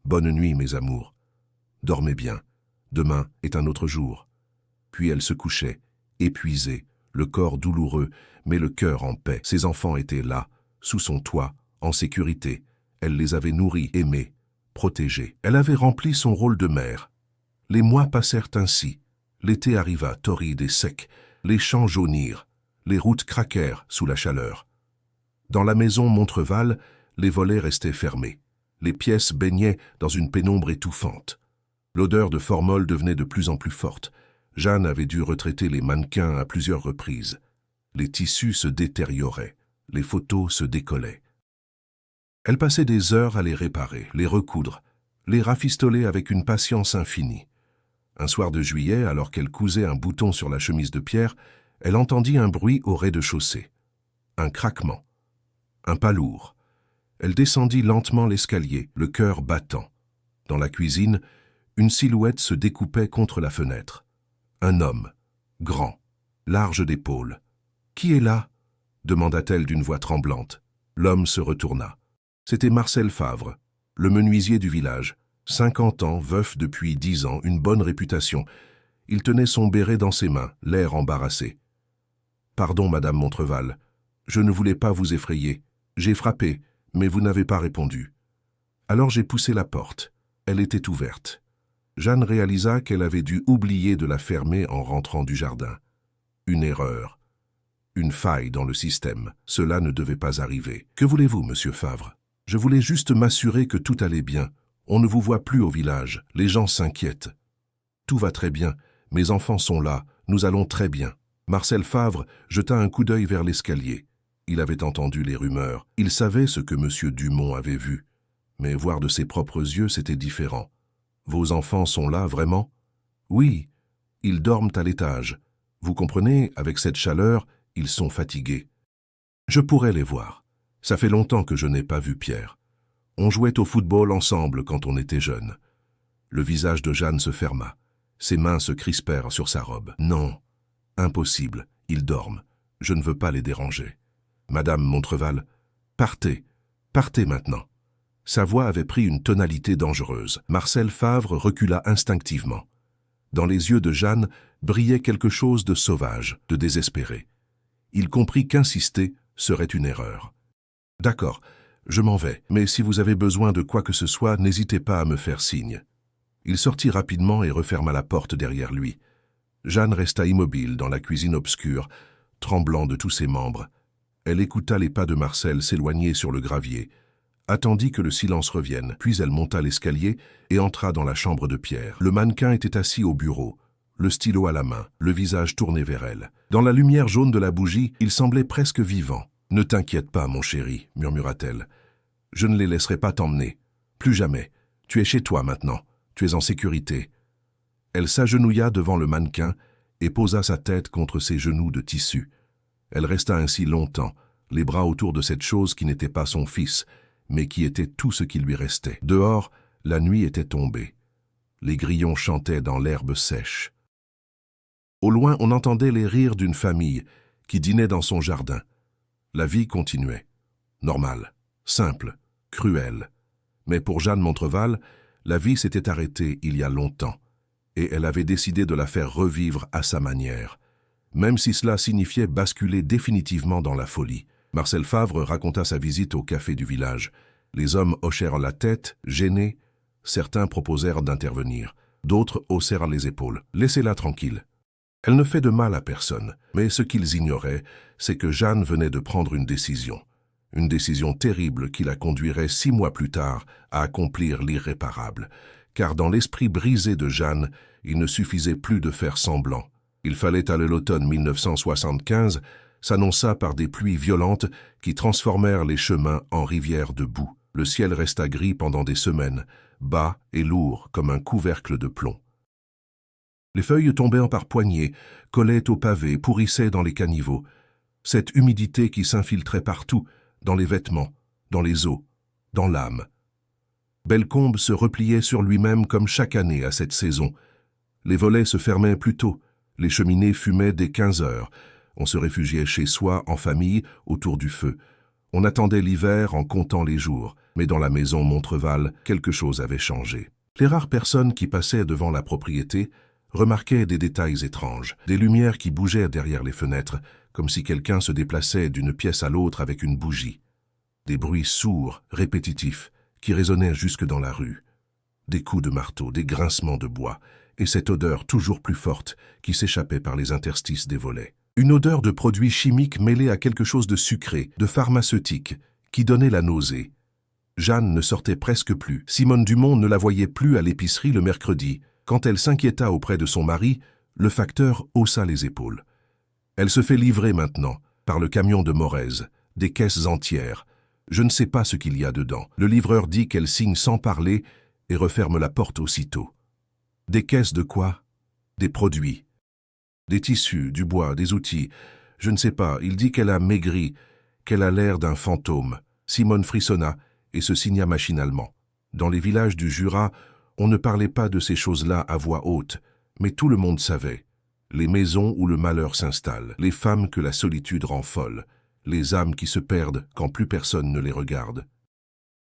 [SPEAKER 1] Bonne nuit, mes amours. Dormez bien. Demain est un autre jour. Puis elle se couchait, épuisée, le corps douloureux, mais le cœur en paix. Ses enfants étaient là, sous son toit, en sécurité. Elle les avait nourris, aimés, protégés. Elle avait rempli son rôle de mère. Les mois passèrent ainsi. L'été arriva, torride et sec. Les champs jaunirent. Les routes craquèrent sous la chaleur. Dans la maison Montreval, les volets restaient fermés. Les pièces baignaient dans une pénombre étouffante. L'odeur de formol devenait de plus en plus forte. Jeanne avait dû retraiter les mannequins à plusieurs reprises. Les tissus se détérioraient. Les photos se décollaient. Elle passait des heures à les réparer, les recoudre, les rafistoler avec une patience infinie. Un soir de juillet, alors qu'elle cousait un bouton sur la chemise de Pierre, elle entendit un bruit au rez-de-chaussée. Un craquement. Un pas lourd. Elle descendit lentement l'escalier, le cœur battant. Dans la cuisine, une silhouette se découpait contre la fenêtre. Un homme, grand, large d'épaules. « Qui est là ?» demanda-t-elle d'une voix tremblante. L'homme se retourna. C'était Marcel Favre, le menuisier du village. 50 ans, veuf depuis 10 ans, une bonne réputation. Il tenait son béret dans ses mains, l'air embarrassé. « Pardon, Madame Montreval, je ne voulais pas vous effrayer. J'ai frappé, mais vous n'avez pas répondu. Alors j'ai poussé la porte. Elle était ouverte. Jeanne réalisa qu'elle avait dû oublier de la fermer en rentrant du jardin. Une erreur. Une faille dans le système. Cela ne devait pas arriver. Que voulez-vous, Monsieur Favre? Je voulais juste m'assurer que tout allait bien. On ne vous voit plus au village. Les gens s'inquiètent. Tout va très bien. Mes enfants sont là. Nous allons très bien. Marcel Favre jeta un coup d'œil vers l'escalier. Il avait entendu les rumeurs. Il savait ce que M. Dumont avait vu. Mais voir de ses propres yeux, c'était différent. Vos enfants sont là, vraiment? Oui, ils dorment à l'étage. Vous comprenez, avec cette chaleur, ils sont fatigués. Je pourrais les voir. Ça fait longtemps que je n'ai pas vu Pierre. On jouait au football ensemble quand on était jeunes. Le visage de Jeanne se ferma. Ses mains se crispèrent sur sa robe. Non, impossible, ils dorment. Je ne veux pas les déranger. Madame Montreval, partez, partez maintenant. Sa voix avait pris une tonalité dangereuse. Marcel Favre recula instinctivement. Dans les yeux de Jeanne brillait quelque chose de sauvage, de désespéré. Il comprit qu'insister serait une erreur. « D'accord, je m'en vais, mais si vous avez besoin de quoi que ce soit, n'hésitez pas à me faire signe. » Il sortit rapidement et referma la porte derrière lui. Jeanne resta immobile dans la cuisine obscure, tremblant de tous ses membres. Elle écouta les pas de Marcel s'éloigner sur le gravier, attendit que le silence revienne, puis elle monta l'escalier et entra dans la chambre de Pierre. Le mannequin était assis au bureau, le stylo à la main, le visage tourné vers elle. Dans la lumière jaune de la bougie, il semblait presque vivant. « Ne t'inquiète pas, mon chéri, » murmura-t-elle. « Je ne les laisserai pas t'emmener. Plus jamais. Tu es chez toi maintenant. Tu es en sécurité. » Elle s'agenouilla devant le mannequin et posa sa tête contre ses genoux de tissu. Elle resta ainsi longtemps, les bras autour de cette chose qui n'était pas son fils, mais qui était tout ce qui lui restait. Dehors, la nuit était tombée. Les grillons chantaient dans l'herbe sèche. Au loin, on entendait les rires d'une famille qui dînait dans son jardin. La vie continuait. Normale, simple, cruelle. Mais pour Jeanne Montreval, la vie s'était arrêtée il y a longtemps, et elle avait décidé de la faire revivre à sa manière, même si cela signifiait basculer définitivement dans la folie. Marcel Favre raconta sa visite au café du village. Les hommes hochèrent la tête, gênés. Certains proposèrent d'intervenir. D'autres haussèrent les épaules. « Laissez-la tranquille. Elle ne fait de mal à personne. » Mais ce qu'ils ignoraient, c'est que Jeanne venait de prendre une décision. Une décision terrible qui la conduirait 6 mois plus tard à accomplir l'irréparable. Car dans l'esprit brisé de Jeanne, il ne suffisait plus de faire semblant. Il fallait à l'automne 1975 s'annonça par des pluies violentes qui transformèrent les chemins en rivières de boue. Le ciel resta gris pendant des semaines, bas et lourd comme un couvercle de plomb. Les feuilles tombaient par poignées, collaient au pavé, pourrissaient dans les caniveaux. cette humidité qui s'infiltrait partout, dans les vêtements, dans les os, dans l'âme. Bellecombe se repliait sur lui-même comme chaque année à cette saison. Les volets se fermaient plus tôt, les cheminées fumaient dès 15 heures. On se réfugiait chez soi, en famille, autour du feu. On attendait l'hiver en comptant les jours, mais dans la maison Montreval, quelque chose avait changé. Les rares personnes qui passaient devant la propriété remarquaient des détails étranges, des lumières qui bougeaient derrière les fenêtres, comme si quelqu'un se déplaçait d'une pièce à l'autre avec une bougie. Des bruits sourds, répétitifs, qui résonnaient jusque dans la rue. Des coups de marteau, des grincements de bois, et cette odeur toujours plus forte qui s'échappait par les interstices des volets. Une odeur de produits chimiques mêlée à quelque chose de sucré, de pharmaceutique, qui donnait la nausée. Jeanne ne sortait presque plus. Simone Dumont ne la voyait plus à l'épicerie le mercredi. Quand elle s'inquiéta auprès de son mari, le facteur haussa les épaules. Elle se fait livrer maintenant, par le camion de Morez, des caisses entières. Je ne sais pas ce qu'il y a dedans. Le livreur dit qu'elle signe sans parler et referme la porte aussitôt. Des caisses de quoi? Des produits. Des tissus, du bois, des outils. Je ne sais pas, il dit qu'elle a maigri, qu'elle a l'air d'un fantôme. Simone frissonna et se signa machinalement. Dans les villages du Jura, on ne parlait pas de ces choses-là à voix haute, mais tout le monde savait. Les maisons où le malheur s'installe, les femmes que la solitude rend folles, les âmes qui se perdent quand plus personne ne les regarde.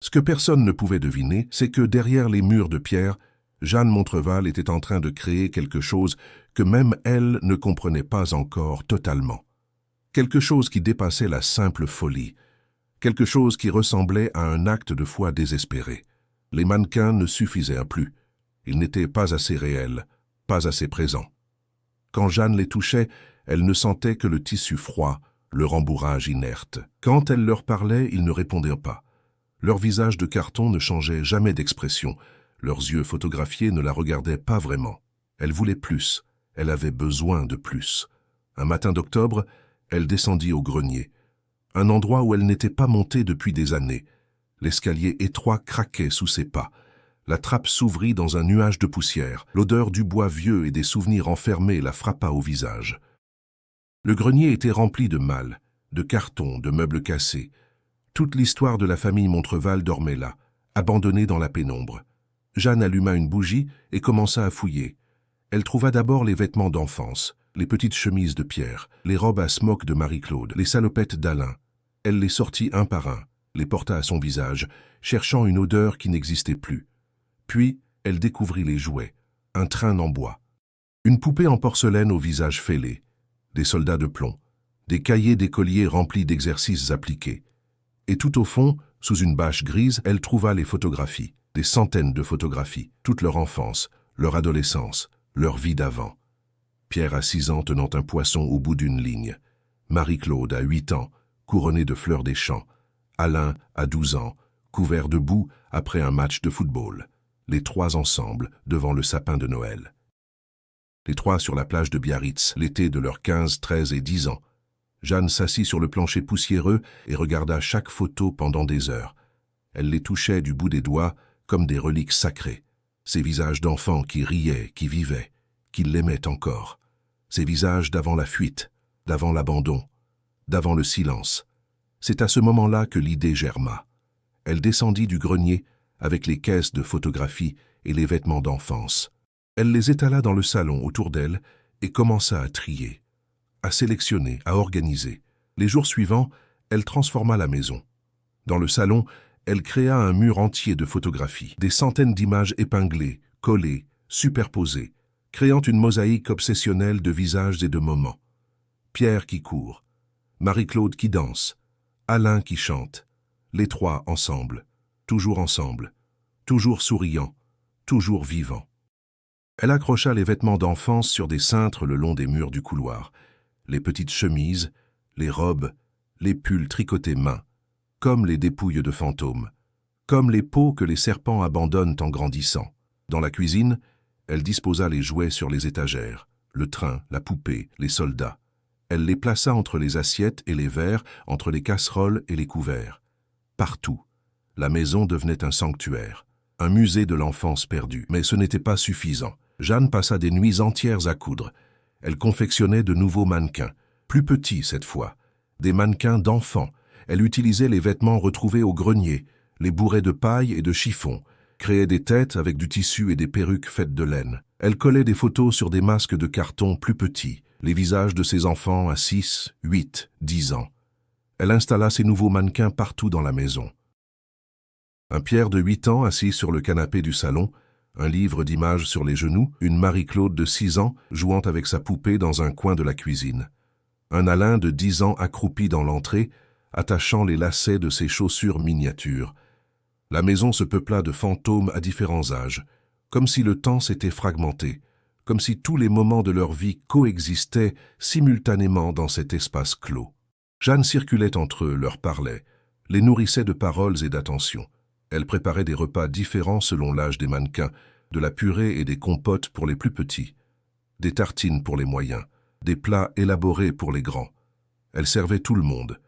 [SPEAKER 1] Ce que personne ne pouvait deviner, c'est que derrière les murs de pierre, Jeanne Montreval était en train de créer quelque chose que même elle ne comprenait pas encore totalement. Quelque chose qui dépassait la simple folie, quelque chose qui ressemblait à un acte de foi désespéré. Les mannequins ne suffisaient plus. Ils n'étaient pas assez réels, pas assez présents. Quand Jeanne les touchait, elle ne sentait que le tissu froid, le rembourrage inerte. Quand elle leur parlait, ils ne répondaient pas. Leur visage de carton ne changeait jamais d'expression. Leurs yeux photographiés ne la regardaient pas vraiment. Elle voulait plus. Elle avait besoin de plus. Un matin d'octobre, elle descendit au grenier. Un endroit où elle n'était pas montée depuis des années. L'escalier étroit craquait sous ses pas. La trappe s'ouvrit dans un nuage de poussière. L'odeur du bois vieux et des souvenirs enfermés la frappa au visage. Le grenier était rempli de malles, de cartons, de meubles cassés. Toute l'histoire de la famille Montreval dormait là, abandonnée dans la pénombre. Jeanne alluma une bougie et commença à fouiller. Elle trouva d'abord les vêtements d'enfance, les petites chemises de Pierre, les robes à smock de Marie-Claude, les salopettes d'Alain. Elle les sortit un par un, les porta à son visage, cherchant une odeur qui n'existait plus. Puis, elle découvrit les jouets, un train en bois, une poupée en porcelaine au visage fêlé, des soldats de plomb, des cahiers d'écoliers remplis d'exercices appliqués. Et tout au fond, sous une bâche grise, elle trouva les photographies, des centaines de photographies, toute leur enfance, leur adolescence, leur vie d'avant. Pierre à 6 ans tenant un poisson au bout d'une ligne, Marie-Claude à 8 ans, couronnée de fleurs des champs, Alain à 12 ans, couvert de boue après un match de football, les trois ensemble devant le sapin de Noël. Les trois sur la plage de Biarritz, l'été de leurs 15, 13 et 10 ans. Jeanne s'assit sur le plancher poussiéreux et regarda chaque photo pendant des heures. Elle les touchait du bout des doigts comme des reliques sacrées. Ces visages d'enfants qui riaient, qui vivaient, qui l'aimaient encore. Ces visages d'avant la fuite, d'avant l'abandon, d'avant le silence. C'est à ce moment-là que l'idée germa. Elle descendit du grenier avec les caisses de photographies et les vêtements d'enfance. Elle les étala dans le salon autour d'elle et commença à trier, à sélectionner, à organiser. Les jours suivants, elle transforma la maison. Dans le salon, elle créa un mur entier de photographies, des centaines d'images épinglées, collées, superposées, créant une mosaïque obsessionnelle de visages et de moments. Pierre qui court, Marie-Claude qui danse, Alain qui chante, les trois ensemble, toujours souriants, toujours vivants. Elle accrocha les vêtements d'enfance sur des cintres le long des murs du couloir, les petites chemises, les robes, les pulls tricotés main, comme les dépouilles de fantômes, comme les peaux que les serpents abandonnent en grandissant. Dans la cuisine, elle disposa les jouets sur les étagères, le train, la poupée, les soldats. Elle les plaça entre les assiettes et les verres, entre les casseroles et les couverts. Partout, la maison devenait un sanctuaire, un musée de l'enfance perdue. Mais ce n'était pas suffisant. Jeanne passa des nuits entières à coudre. Elle confectionnait de nouveaux mannequins, plus petits cette fois, Des mannequins d'enfants. Elle utilisait les vêtements retrouvés au grenier, les bourrées de paille et de chiffon, créait des têtes avec du tissu et des perruques faites de laine. Elle collait des photos sur des masques de carton plus petits, les visages de ses enfants à 6, 8, 10 ans. Elle installa ses nouveaux mannequins partout dans la maison. Un Pierre de 8 ans assis sur le canapé du salon, un livre d'images sur les genoux, une Marie-Claude de 6 ans jouant avec sa poupée dans un coin de la cuisine. Un Alain de 10 ans accroupi dans l'entrée, attachant les lacets de ses chaussures miniatures. La maison se peupla de fantômes à différents âges, comme si le temps s'était fragmenté, comme si tous les moments de leur vie coexistaient simultanément dans cet espace clos. Jeanne circulait entre eux, leur parlait, les nourrissait de paroles et d'attention. Elle préparait des repas différents selon l'âge des mannequins, de la purée et des compotes pour les plus petits, des tartines pour les moyens, des plats élaborés pour les grands. Elle servait tout le monde,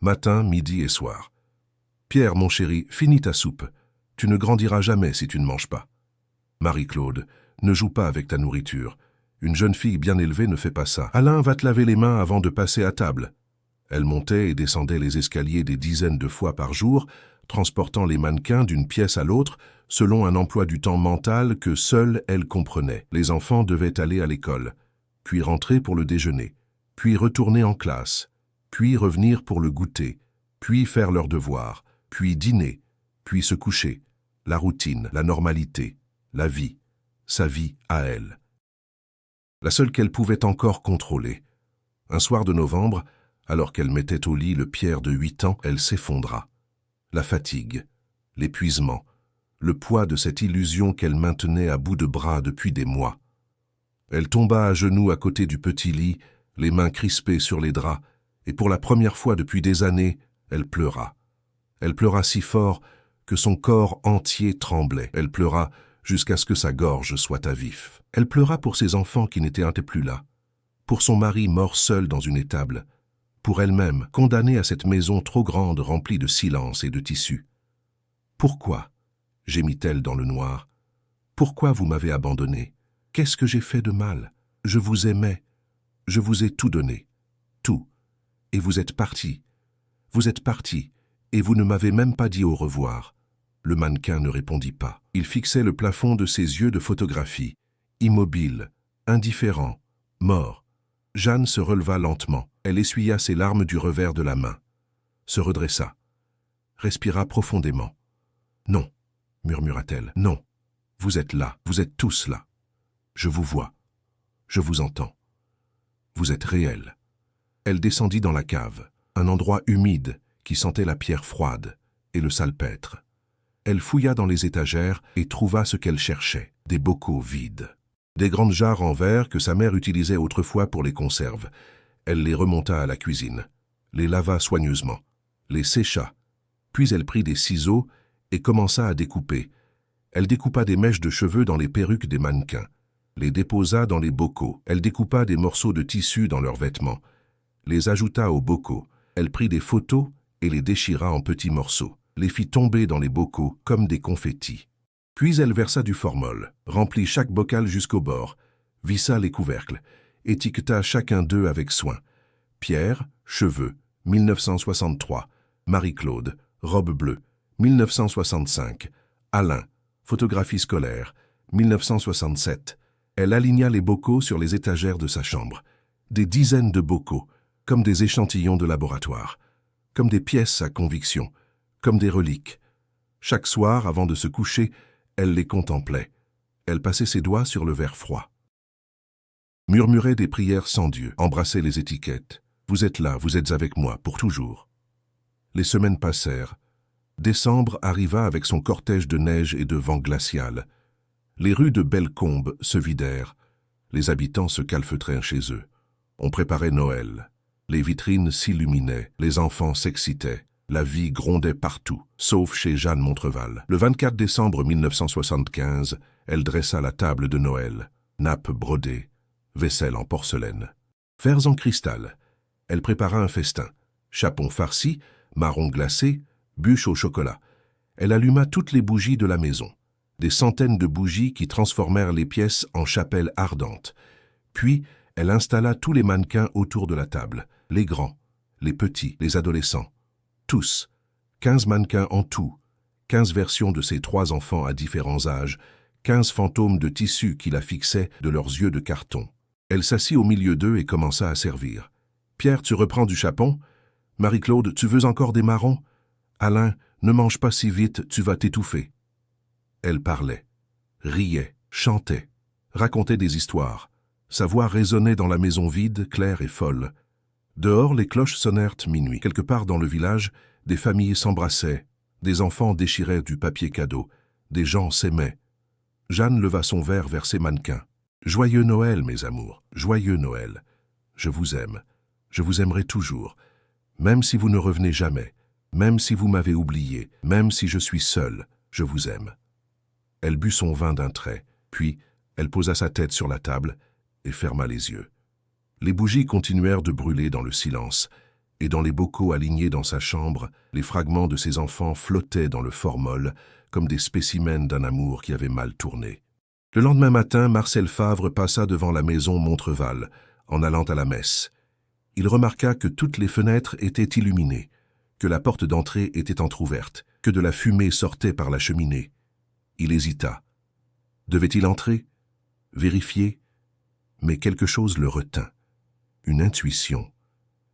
[SPEAKER 1] matin, midi et soir. « Pierre, mon chéri, finis ta soupe. Tu ne grandiras jamais si tu ne manges pas. » « Marie-Claude, ne joue pas avec ta nourriture. Une jeune fille bien élevée ne fait pas ça. Alain va te laver les mains avant de passer à table. » Elle montait et descendait les escaliers des dizaines de fois par jour, transportant les mannequins d'une pièce à l'autre, selon un emploi du temps mental que seule elle comprenait. Les enfants devaient aller à l'école, puis rentrer pour le déjeuner, puis retourner en classe, puis revenir pour le goûter, puis faire leurs devoirs, puis dîner, puis se coucher. La routine, la normalité, la vie, sa vie à elle. La seule qu'elle pouvait encore contrôler. Un soir de novembre, alors qu'elle mettait au lit le Pierre de 8 ans, elle s'effondra. La fatigue, l'épuisement, le poids de cette illusion qu'elle maintenait à bout de bras depuis des mois. Elle tomba à genoux à côté du petit lit, les mains crispées sur les draps, et pour la première fois depuis des années, elle pleura. Elle pleura si fort que son corps entier tremblait. Elle pleura jusqu'à ce que sa gorge soit à vif. Elle pleura pour ses enfants qui n'étaient plus là, pour son mari mort seul dans une étable, pour elle-même, condamnée à cette maison trop grande remplie de silence et de tissu. « Pourquoi ?» gémit-elle dans le noir. « Pourquoi vous m'avez abandonnée? Qu'est-ce que j'ai fait de mal? Je vous aimais. Je vous ai tout donné. Tout. Et vous êtes parti. Vous êtes parti, et vous ne m'avez même pas dit au revoir. » Le mannequin ne répondit pas. Il fixait le plafond de ses yeux de photographie, immobile, indifférent, mort. Jeanne se releva lentement. Elle essuya ses larmes du revers de la main, se redressa, respira profondément. « Non, » murmura-t-elle, « non. Vous êtes là, vous êtes tous là. Je vous vois, je vous entends. Vous êtes réel. » Elle descendit dans la cave, un endroit humide qui sentait la pierre froide et le salpêtre. Elle fouilla dans les étagères et trouva ce qu'elle cherchait, des bocaux vides. Des grandes jarres en verre que sa mère utilisait autrefois pour les conserves. Elle les remonta à la cuisine, les lava soigneusement, les sécha, puis elle prit des ciseaux et commença à découper. Elle découpa des mèches de cheveux dans les perruques des mannequins, les déposa dans les bocaux. Elle découpa des morceaux de tissu dans leurs vêtements, les ajouta aux bocaux. Elle prit des photos et les déchira en petits morceaux, les fit tomber dans les bocaux comme des confettis. Puis elle versa du formol, remplit chaque bocal jusqu'au bord, vissa les couvercles, étiqueta chacun d'eux avec soin. Pierre, cheveux, 1963. Marie-Claude, robe bleue, 1965. Alain, photographie scolaire, 1967. Elle aligna les bocaux sur les étagères de sa chambre. Des dizaines de bocaux, comme des échantillons de laboratoire, comme des pièces à conviction, comme des reliques. Chaque soir, avant de se coucher, elle les contemplait. Elle passait ses doigts sur le verre froid. Murmurait des prières sans Dieu, embrassait les étiquettes. Vous êtes là, vous êtes avec moi, pour toujours. Les semaines passèrent. Décembre arriva avec son cortège de neige et de vent glacial. Les rues de Bellecombe se vidèrent. Les habitants se calfeutrèrent chez eux. On préparait Noël. Les vitrines s'illuminaient, les enfants s'excitaient. La vie grondait partout, sauf chez Jeanne Montreval. Le 24 décembre 1975, elle dressa la table de Noël. Nappes brodées, vaisselle en porcelaine. Verres en cristal. Elle prépara un festin. Chapon farci, marron glacé, bûche au chocolat. Elle alluma toutes les bougies de la maison. Des centaines de bougies qui transformèrent les pièces en chapelles ardentes. Puis, elle installa tous les mannequins autour de la table, les grands, les petits, les adolescents. Tous. 15 mannequins en tout. 15 versions de ses 3 enfants à différents âges. 15 fantômes de tissu qui la fixaient de leurs yeux de carton. Elle s'assit au milieu d'eux et commença à servir. « Pierre, tu reprends du chapon? Marie-Claude, tu veux encore des marrons? Alain, ne mange pas si vite, tu vas t'étouffer. » Elle parlait, riait, chantait, racontait des histoires. Sa voix résonnait dans la maison vide, claire et folle. Dehors, les cloches sonnèrent minuit. Quelque part dans le village, des familles s'embrassaient, des enfants déchiraient du papier cadeau, des gens s'aimaient. Jeanne leva son verre vers ses mannequins. « Joyeux Noël, mes amours, joyeux Noël. Je vous aime, je vous aimerai toujours, même si vous ne revenez jamais, même si vous m'avez oublié, même si je suis seule, je vous aime. » Elle but son vin d'un trait, puis elle posa sa tête sur la table et ferma les yeux. Les bougies continuèrent de brûler dans le silence, et dans les bocaux alignés dans sa chambre, les fragments de ses enfants flottaient dans le formol comme des spécimens d'un amour qui avait mal tourné. Le lendemain matin, Marcel Favre passa devant la maison Montreval, en allant à la messe. Il remarqua que toutes les fenêtres étaient illuminées, que la porte d'entrée était entr'ouverte, que de la fumée sortait par la cheminée. Il hésita. Devait-il entrer? Vérifier? Mais quelque chose le retint. Une intuition,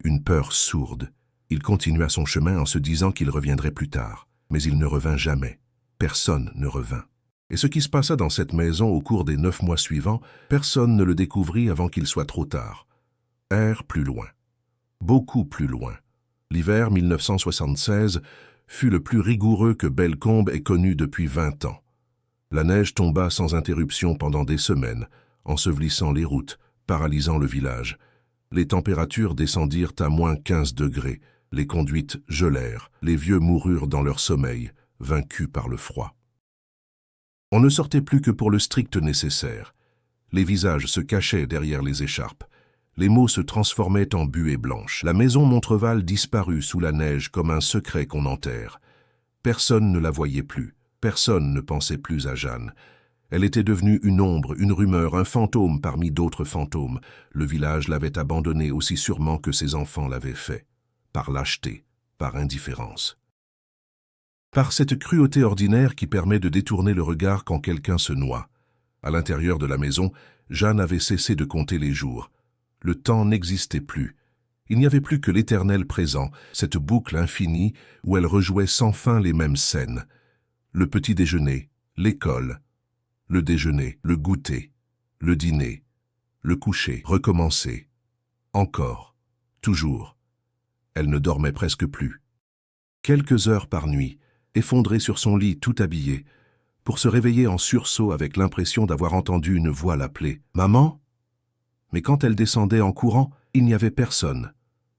[SPEAKER 1] une peur sourde. Il continua son chemin en se disant qu'il reviendrait plus tard. Mais il ne revint jamais. Personne ne revint. Et ce qui se passa dans cette maison au cours des 9 mois suivants, personne ne le découvrit avant qu'il soit trop tard. Plus loin. Beaucoup plus loin. L'hiver 1976 fut le plus rigoureux que Bellecombe ait connu depuis 20 ans. La neige tomba sans interruption pendant des semaines, ensevelissant les routes, paralysant le village. Les températures descendirent à moins 15 degrés, les conduites gelèrent, les vieux moururent dans leur sommeil, vaincus par le froid. On ne sortait plus que pour le strict nécessaire. Les visages se cachaient derrière les écharpes. Les mots se transformaient en buée blanche. La maison Montreval disparut sous la neige comme un secret qu'on enterre. Personne ne la voyait plus. Personne ne pensait plus à Jeanne. Elle était devenue une ombre, une rumeur, un fantôme parmi d'autres fantômes. Le village l'avait abandonnée aussi sûrement que ses enfants l'avaient fait. Par lâcheté, par indifférence. Par cette cruauté ordinaire qui permet de détourner le regard quand quelqu'un se noie. À l'intérieur de la maison, Jeanne avait cessé de compter les jours. Le temps n'existait plus. Il n'y avait plus que l'éternel présent, cette boucle infinie où elle rejouait sans fin les mêmes scènes. Le petit déjeuner, l'école, le déjeuner, le goûter, le dîner, le coucher, recommencer. Encore, toujours. Elle ne dormait presque plus. Quelques heures par nuit, effondrée sur son lit tout habillée, pour se réveiller en sursaut avec l'impression d'avoir entendu une voix l'appeler « Maman ?» Mais quand elle descendait en courant, il n'y avait personne.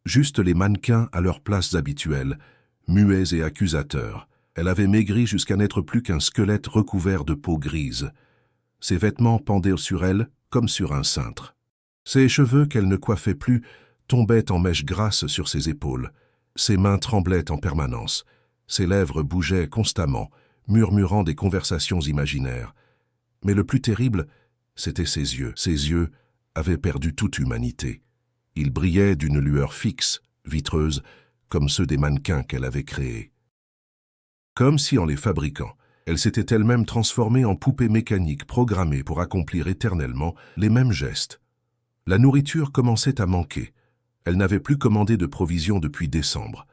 [SPEAKER 1] Juste les mannequins à leurs places habituelles, muets et accusateurs. Elle avait maigri jusqu'à n'être plus qu'un squelette recouvert de peau grise. Ses vêtements pendaient sur elle comme sur un cintre. Ses cheveux qu'elle ne coiffait plus tombaient en mèches grasses sur ses épaules. Ses mains tremblaient en permanence. Ses lèvres bougeaient constamment, murmurant des conversations imaginaires. Mais le plus terrible, c'était ses yeux. Ses yeux avaient perdu toute humanité. Ils brillaient d'une lueur fixe, vitreuse, comme ceux des mannequins qu'elle avait créés. Comme si, en les fabriquant, elle s'était elle-même transformée en poupée mécanique programmée pour accomplir éternellement les mêmes gestes. La nourriture commençait à manquer. Elle n'avait plus commandé de provisions depuis décembre.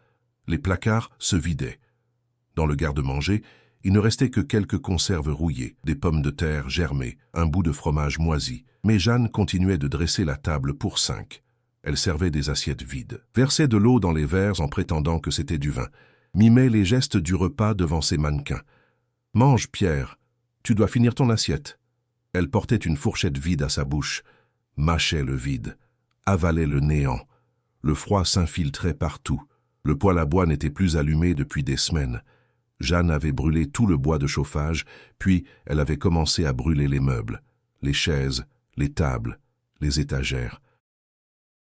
[SPEAKER 1] Les placards se vidaient. Dans le garde-manger, il ne restait que quelques conserves rouillées, des pommes de terre germées, un bout de fromage moisi. Mais Jeanne continuait de dresser la table pour 5. Elle servait des assiettes vides, versait de l'eau dans les verres en prétendant que c'était du vin, mimait les gestes du repas devant ses mannequins. « Mange, Pierre, tu dois finir ton assiette. » Elle portait une fourchette vide à sa bouche, mâchait le vide, avalait le néant. Le froid s'infiltrait partout. Le poêle à bois n'était plus allumé depuis des semaines. Jeanne avait brûlé tout le bois de chauffage, puis elle avait commencé à brûler les meubles, les chaises, les tables, les étagères.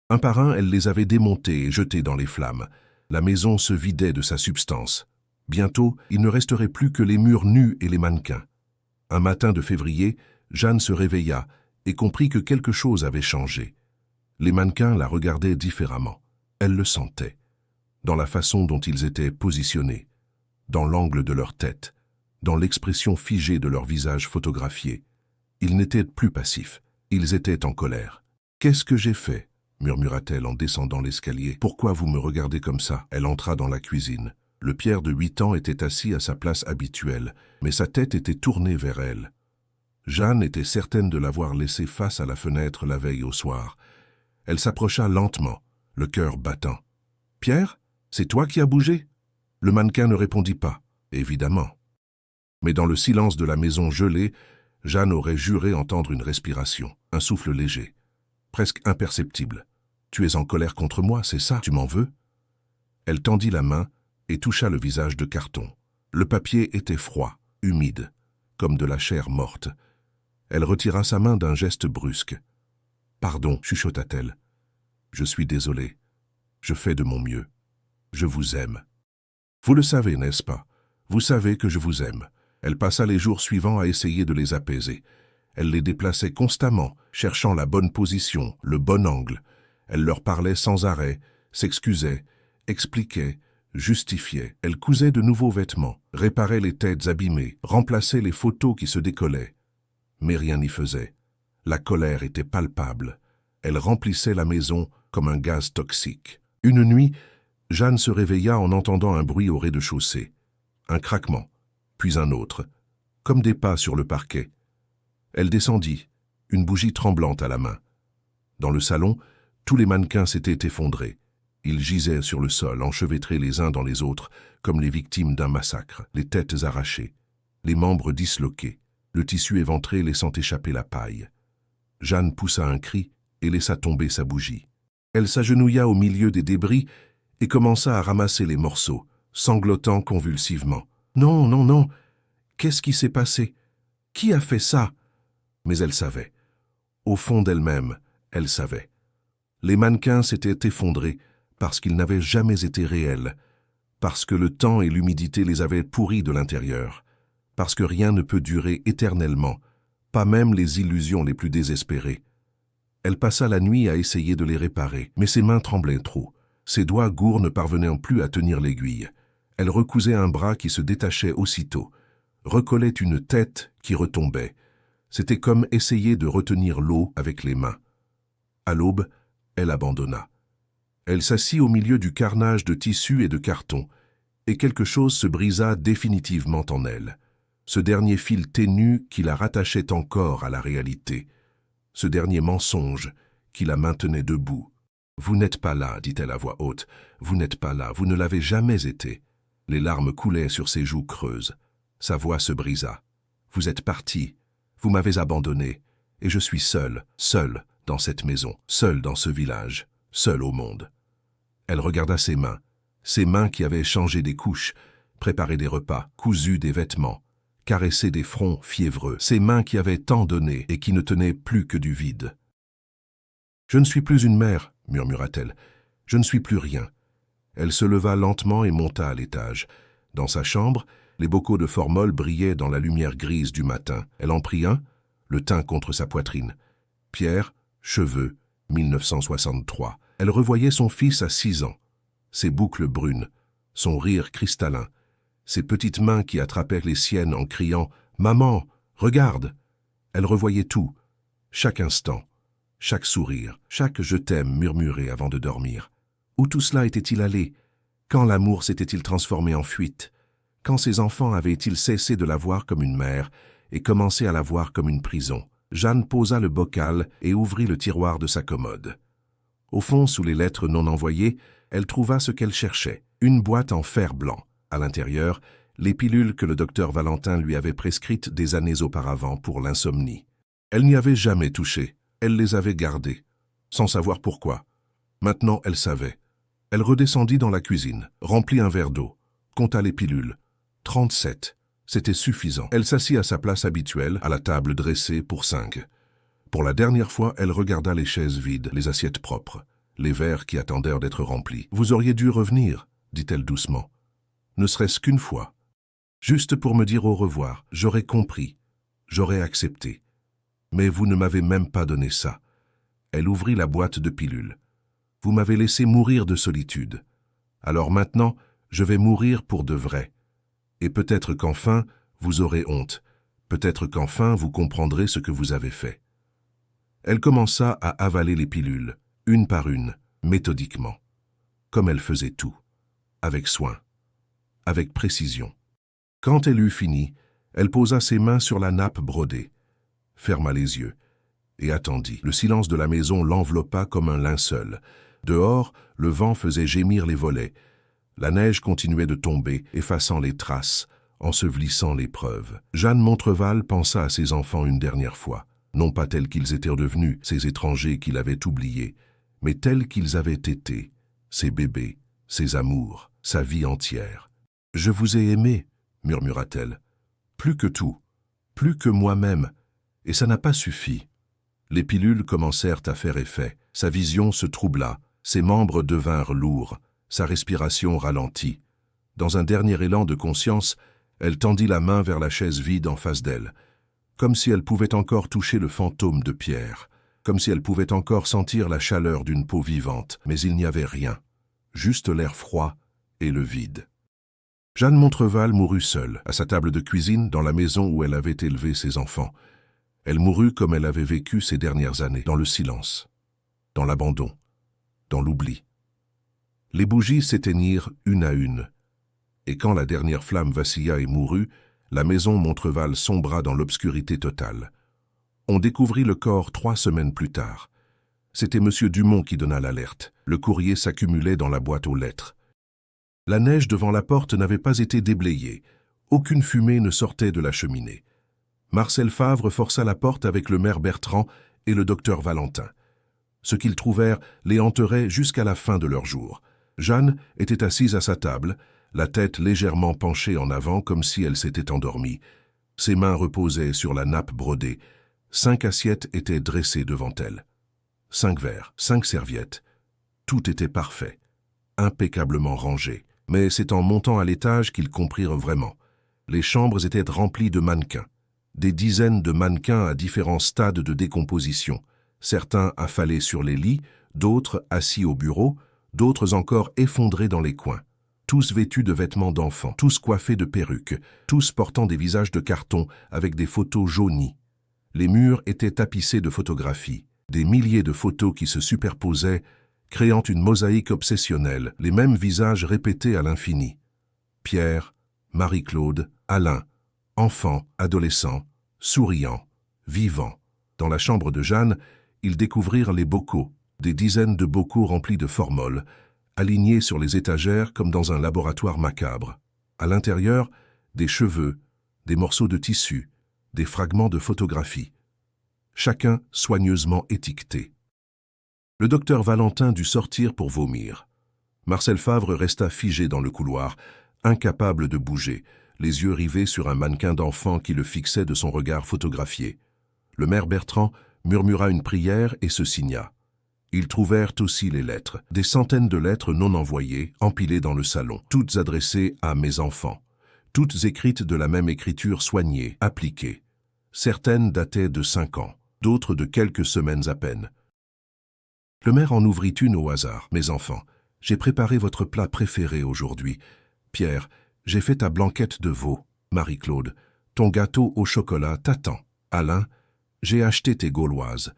[SPEAKER 1] Un par un, elle les avait démontés et jetés dans les flammes. La maison se vidait de sa substance. Bientôt, il ne resterait plus que les murs nus et les mannequins. Un matin de février, Jeanne se réveilla et comprit que quelque chose avait changé. Les mannequins la regardaient différemment. Elle le sentait, dans la façon dont ils étaient positionnés, dans l'angle de leur tête, dans l'expression figée de leur visage photographié. Ils n'étaient plus passifs, ils étaient en colère. « Qu'est-ce que j'ai fait ?» murmura-t-elle en descendant l'escalier. « Pourquoi vous me regardez comme ça ?» Elle entra dans la cuisine. Le Pierre de 8 ans était assis à sa place habituelle, mais sa tête était tournée vers elle. Jeanne était certaine de l'avoir laissé face à la fenêtre la veille au soir. Elle s'approcha lentement, le cœur battant. « Pierre, c'est toi qui as bougé ?» Le mannequin ne répondit pas, évidemment. Mais dans le silence de la maison gelée, Jeanne aurait juré entendre une respiration, un souffle léger, presque imperceptible. « Tu es en colère contre moi, c'est ça? Tu m'en veux ?» Elle tendit la main et toucha le visage de carton. Le papier était froid, humide, comme de la chair morte. Elle retira sa main d'un geste brusque. « Pardon, chuchota-t-elle. Je suis désolée. Je fais de mon mieux. Je vous aime. » Vous le savez, n'est-ce pas? Vous savez que je vous aime. Elle passa les jours suivants à essayer de les apaiser. Elle les déplaçait constamment, cherchant la bonne position, le bon angle. Elle leur parlait sans arrêt, s'excusait, expliquait, justifiait. Elle cousait de nouveaux vêtements, réparait les têtes abîmées, remplaçait les photos qui se décollaient. Mais rien n'y faisait. La colère était palpable. Elle remplissait la maison comme un gaz toxique. Une nuit, Jeanne se réveilla en entendant un bruit au rez-de-chaussée. Un craquement, puis un autre, comme des pas sur le parquet. Elle descendit, une bougie tremblante à la main. Dans le salon, tous les mannequins s'étaient effondrés. Ils gisaient sur le sol, enchevêtrés les uns dans les autres, comme les victimes d'un massacre, les têtes arrachées, les membres disloqués, le tissu éventré laissant échapper la paille. Jeanne poussa un cri et laissa tomber sa bougie. Elle s'agenouilla au milieu des débris et commença à ramasser les morceaux, sanglotant convulsivement. « Non, non, non! Qu'est-ce qui s'est passé? Qui a fait ça ?» Mais elle savait. Au fond d'elle-même, elle savait. Les mannequins s'étaient effondrés parce qu'ils n'avaient jamais été réels, parce que le temps et l'humidité les avaient pourris de l'intérieur, parce que rien ne peut durer éternellement, pas même les illusions les plus désespérées. Elle passa la nuit à essayer de les réparer, mais ses mains tremblaient trop. Ses doigts gourds ne parvenaient plus à tenir l'aiguille. Elle recousait un bras qui se détachait aussitôt, recollait une tête qui retombait. C'était comme essayer de retenir l'eau avec les mains. À l'aube, elle abandonna. Elle s'assit au milieu du carnage de tissus et de carton, et quelque chose se brisa définitivement en elle. Ce dernier fil ténu qui la rattachait encore à la réalité. Ce dernier mensonge qui la maintenait debout. « Vous n'êtes pas là, dit-elle à voix haute. Vous n'êtes pas là, vous ne l'avez jamais été. » Les larmes coulaient sur ses joues creuses. Sa voix se brisa. « Vous êtes parti, vous m'avez abandonné, et je suis seule, seule dans cette maison, seule dans ce village, seule au monde. » Elle regarda ses mains qui avaient changé des couches, préparé des repas, cousu des vêtements, caressé des fronts fiévreux, ses mains qui avaient tant donné et qui ne tenaient plus que du vide. « Je ne suis plus une mère, » murmura-t-elle. « Je ne suis plus rien. » Elle se leva lentement et monta à l'étage. Dans sa chambre, les bocaux de formol brillaient dans la lumière grise du matin. Elle en prit un, le tint contre sa poitrine. Pierre, cheveux, 1963. Elle revoyait son fils à 6 ans. Ses boucles brunes, son rire cristallin, ses petites mains qui attrapèrent les siennes en criant « Maman, regarde !» Elle revoyait tout, chaque instant, chaque sourire, chaque « je t'aime » murmuré avant de dormir. Où tout cela était-il allé? Quand l'amour s'était-il transformé en fuite? Quand ses enfants avaient-ils cessé de la voir comme une mère et commencé à la voir comme une prison? Jeanne posa le bocal et ouvrit le tiroir de sa commode. Au fond, sous les lettres non envoyées, elle trouva ce qu'elle cherchait, une boîte en fer blanc. À l'intérieur, les pilules que le docteur Valentin lui avait prescrites des années auparavant pour l'insomnie. Elle n'y avait jamais touché, elle les avait gardées, sans savoir pourquoi. Maintenant, elle savait. Elle redescendit dans la cuisine, remplit un verre d'eau, compta les pilules. 37. C'était suffisant. Elle s'assit à sa place habituelle, à la table dressée pour 5. Pour la dernière fois, elle regarda les chaises vides, les assiettes propres, les verres qui attendèrent d'être remplis. « Vous auriez dû revenir, » dit-elle doucement. « Ne serait-ce qu'une fois. Juste pour me dire au revoir. J'aurais compris. J'aurais accepté. Mais vous ne m'avez même pas donné ça. » Elle ouvrit la boîte de pilules. Vous m'avez laissé mourir de solitude. Alors maintenant, je vais mourir pour de vrai. Et peut-être qu'enfin, vous aurez honte. Peut-être qu'enfin, vous comprendrez ce que vous avez fait. » Elle commença à avaler les pilules, une par une, méthodiquement, comme elle faisait tout, avec soin, avec précision. Quand elle eut fini, elle posa ses mains sur la nappe brodée, ferma les yeux et attendit. Le silence de la maison l'enveloppa comme un linceul. Dehors, le vent faisait gémir les volets. La neige continuait de tomber, effaçant les traces, ensevelissant les preuves. Jeanne Montreval pensa à ses enfants une dernière fois, non pas tels qu'ils étaient devenus, ces étrangers qu'il avait oubliés, mais tels qu'ils avaient été, ses bébés, ses amours, sa vie entière. « Je vous ai aimé, » murmura-t-elle. « Plus que tout, plus que moi-même, et ça n'a pas suffi. » Les pilules commencèrent à faire effet, sa vision se troubla, ses membres devinrent lourds, sa respiration ralentit. Dans un dernier élan de conscience, elle tendit la main vers la chaise vide en face d'elle, comme si elle pouvait encore toucher le fantôme de Pierre, comme si elle pouvait encore sentir la chaleur d'une peau vivante, mais il n'y avait rien, juste l'air froid et le vide. Jeanne Montreval mourut seule, à sa table de cuisine, dans la maison où elle avait élevé ses enfants. Elle mourut comme elle avait vécu ces dernières années, dans le silence, dans l'abandon, dans l'oubli. Les bougies s'éteignirent une à une, et quand la dernière flamme vacilla et mourut, la maison Montreval sombra dans l'obscurité totale. On découvrit le corps 3 semaines plus tard. C'était M. Dumont qui donna l'alerte. Le courrier s'accumulait dans la boîte aux lettres. La neige devant la porte n'avait pas été déblayée. Aucune fumée ne sortait de la cheminée. Marcel Favre força la porte avec le maire Bertrand et le docteur Valentin. Ce qu'ils trouvèrent les hanterait jusqu'à la fin de leur jour. Jeanne était assise à sa table, la tête légèrement penchée en avant comme si elle s'était endormie. Ses mains reposaient sur la nappe brodée. 5 assiettes étaient dressées devant elle. 5 verres, 5 serviettes. Tout était parfait, impeccablement rangé. Mais c'est en montant à l'étage qu'ils comprirent vraiment. Les chambres étaient remplies de mannequins. Des dizaines de mannequins à différents stades de décomposition. Certains affalés sur les lits, d'autres assis au bureau, d'autres encore effondrés dans les coins. Tous vêtus de vêtements d'enfants, tous coiffés de perruques, tous portant des visages de carton avec des photos jaunies. Les murs étaient tapissés de photographies, des milliers de photos qui se superposaient, créant une mosaïque obsessionnelle, les mêmes visages répétés à l'infini. Pierre, Marie-Claude, Alain, enfants, adolescents, souriants, vivants. Dans la chambre de Jeanne, ils découvrirent les bocaux, des dizaines de bocaux remplis de formol, alignés sur les étagères comme dans un laboratoire macabre. À l'intérieur, des cheveux, des morceaux de tissu, des fragments de photographie. Chacun soigneusement étiqueté. Le docteur Valentin dut sortir pour vomir. Marcel Favre resta figé dans le couloir, incapable de bouger, les yeux rivés sur un mannequin d'enfant qui le fixait de son regard photographié. Le maire Bertrand murmura une prière et se signa. Ils trouvèrent aussi les lettres, des centaines de lettres non envoyées, empilées dans le salon, toutes adressées à mes enfants, toutes écrites de la même écriture soignée, appliquée. Certaines dataient de 5 ans, d'autres de quelques semaines à peine. Le maire en ouvrit une au hasard. « Mes enfants, j'ai préparé votre plat préféré aujourd'hui. Pierre, j'ai fait ta blanquette de veau. Marie-Claude, ton gâteau au chocolat t'attend. Alain, j'ai acheté tes gauloises.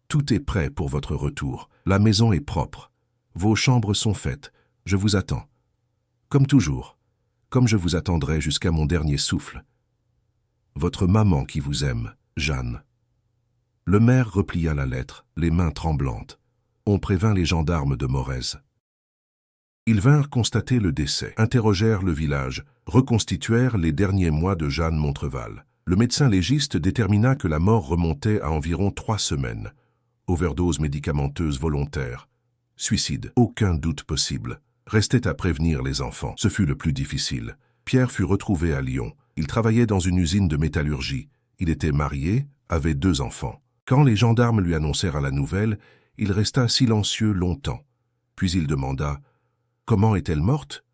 [SPEAKER 1] Tout est prêt pour votre retour. La maison est propre. Vos chambres sont faites. Je vous attends. Comme toujours, comme je vous attendrai jusqu'à mon dernier souffle. Votre maman qui vous aime, Jeanne. » Le maire replia la lettre, les mains tremblantes. On prévint les gendarmes de Morez. Ils vinrent constater le décès, interrogèrent le village, reconstituèrent les derniers mois de Jeanne Montreval. Le médecin légiste détermina que la mort remontait à environ 3 semaines. Overdose médicamenteuse volontaire. Suicide, aucun doute possible. Restait à prévenir les enfants. Ce fut le plus difficile. Pierre fut retrouvé à Lyon. Il travaillait dans une usine de métallurgie. Il était marié, avait 2 enfants. Quand les gendarmes lui annoncèrent la nouvelle, il resta silencieux longtemps. Puis il demanda « Comment est-elle morte ?»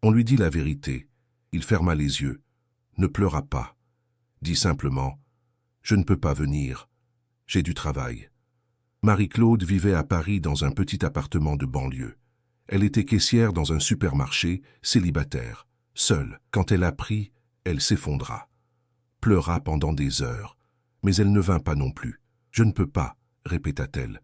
[SPEAKER 1] On lui dit la vérité. Il ferma les yeux, ne pleura pas. Dit simplement « Je ne peux pas venir. J'ai du travail. » Marie-Claude vivait à Paris dans un petit appartement de banlieue. Elle était caissière dans un supermarché, célibataire. Seule, quand elle apprit, elle s'effondra. Pleura pendant des heures, mais elle ne vint pas non plus. « Je ne peux pas », répéta-t-elle.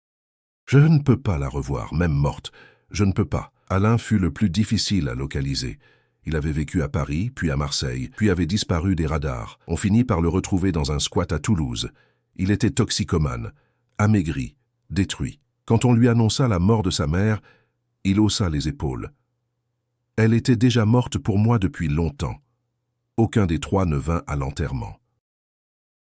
[SPEAKER 1] « Je ne peux pas la revoir, même morte. Je ne peux pas. » Alain fut le plus difficile à localiser. Il avait vécu à Paris, puis à Marseille, puis avait disparu des radars. On finit par le retrouver dans un squat à Toulouse. Il était toxicomane, amaigri, détruit. Quand on lui annonça la mort de sa mère, il haussa les épaules. « Elle était déjà morte pour moi depuis longtemps. » Aucun des trois ne vint à l'enterrement.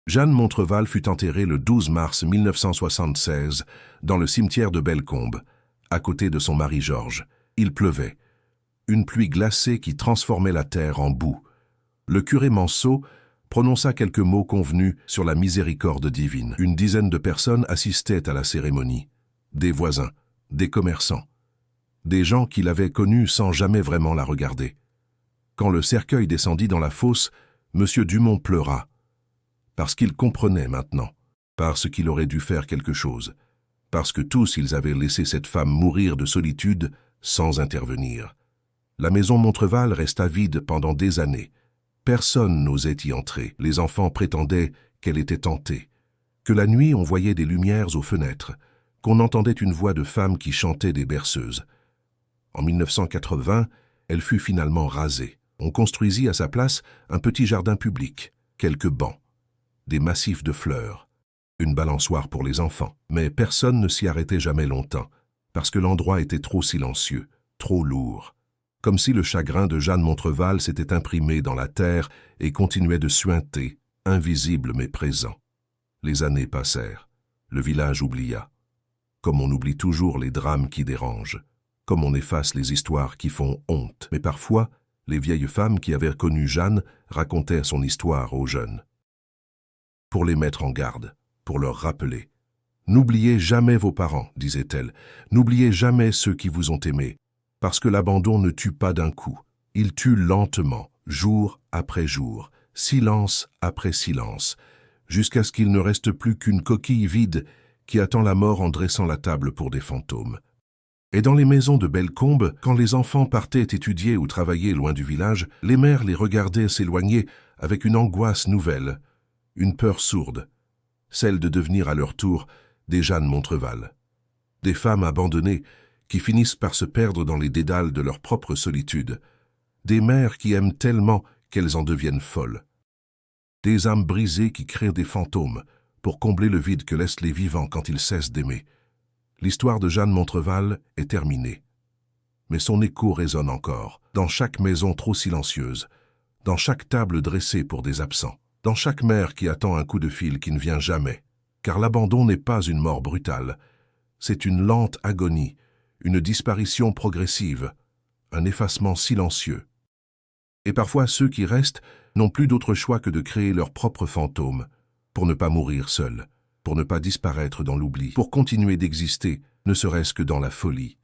[SPEAKER 1] Jeanne Montreval fut enterrée le 12 mars 1976 dans le cimetière de Bellecombe, à côté de son mari Georges. Il pleuvait. Une pluie glacée qui transformait la terre en boue. Le curé Manceau prononça quelques mots convenus sur la miséricorde divine. Une dizaine de personnes assistaient à la cérémonie. Des voisins, des commerçants, des gens qu'il avait connus sans jamais vraiment la regarder. Quand le cercueil descendit dans la fosse, M. Dumont pleura. Parce qu'il comprenait maintenant, parce qu'il aurait dû faire quelque chose, parce que tous ils avaient laissé cette femme mourir de solitude sans intervenir. La maison Montreval resta vide pendant des années. Personne n'osait y entrer. Les enfants prétendaient qu'elle était hantée, que la nuit on voyait des lumières aux fenêtres, qu'on entendait une voix de femme qui chantait des berceuses. En 1980, elle fut finalement rasée. On construisit à sa place un petit jardin public, quelques bancs, des massifs de fleurs, une balançoire pour les enfants. Mais personne ne s'y arrêtait jamais longtemps, parce que l'endroit était trop silencieux, trop lourd. Comme si le chagrin de Jeanne Montreval s'était imprimé dans la terre et continuait de suinter, invisible mais présent. Les années passèrent. Le village oublia. Comme on oublie toujours les drames qui dérangent, comme on efface les histoires qui font honte. Mais parfois, les vieilles femmes qui avaient connu Jeanne racontaient son histoire aux jeunes. Pour les mettre en garde, pour leur rappeler. « N'oubliez jamais vos parents, disait-elle. N'oubliez jamais ceux qui vous ont aimés. Parce que l'abandon ne tue pas d'un coup. Il tue lentement, jour après jour, silence après silence, jusqu'à ce qu'il ne reste plus qu'une coquille vide qui attend la mort en dressant la table pour des fantômes. » Et dans les maisons de Bellecombe, quand les enfants partaient étudier ou travailler loin du village, les mères les regardaient s'éloigner avec une angoisse nouvelle, une peur sourde, celle de devenir à leur tour des Jeanne Montreval. Des femmes abandonnées qui finissent par se perdre dans les dédales de leur propre solitude, des mères qui aiment tellement qu'elles en deviennent folles, des âmes brisées qui créent des fantômes pour combler le vide que laissent les vivants quand ils cessent d'aimer. L'histoire de Jeanne Montreval est terminée, mais son écho résonne encore, dans chaque maison trop silencieuse, dans chaque table dressée pour des absents, dans chaque mère qui attend un coup de fil qui ne vient jamais, car l'abandon n'est pas une mort brutale, c'est une lente agonie, une disparition progressive, un effacement silencieux. Et parfois ceux qui restent n'ont plus d'autre choix que de créer leurs propres fantômes, pour ne pas mourir seuls, pour ne pas disparaître dans l'oubli, pour continuer d'exister, ne serait-ce que dans la folie.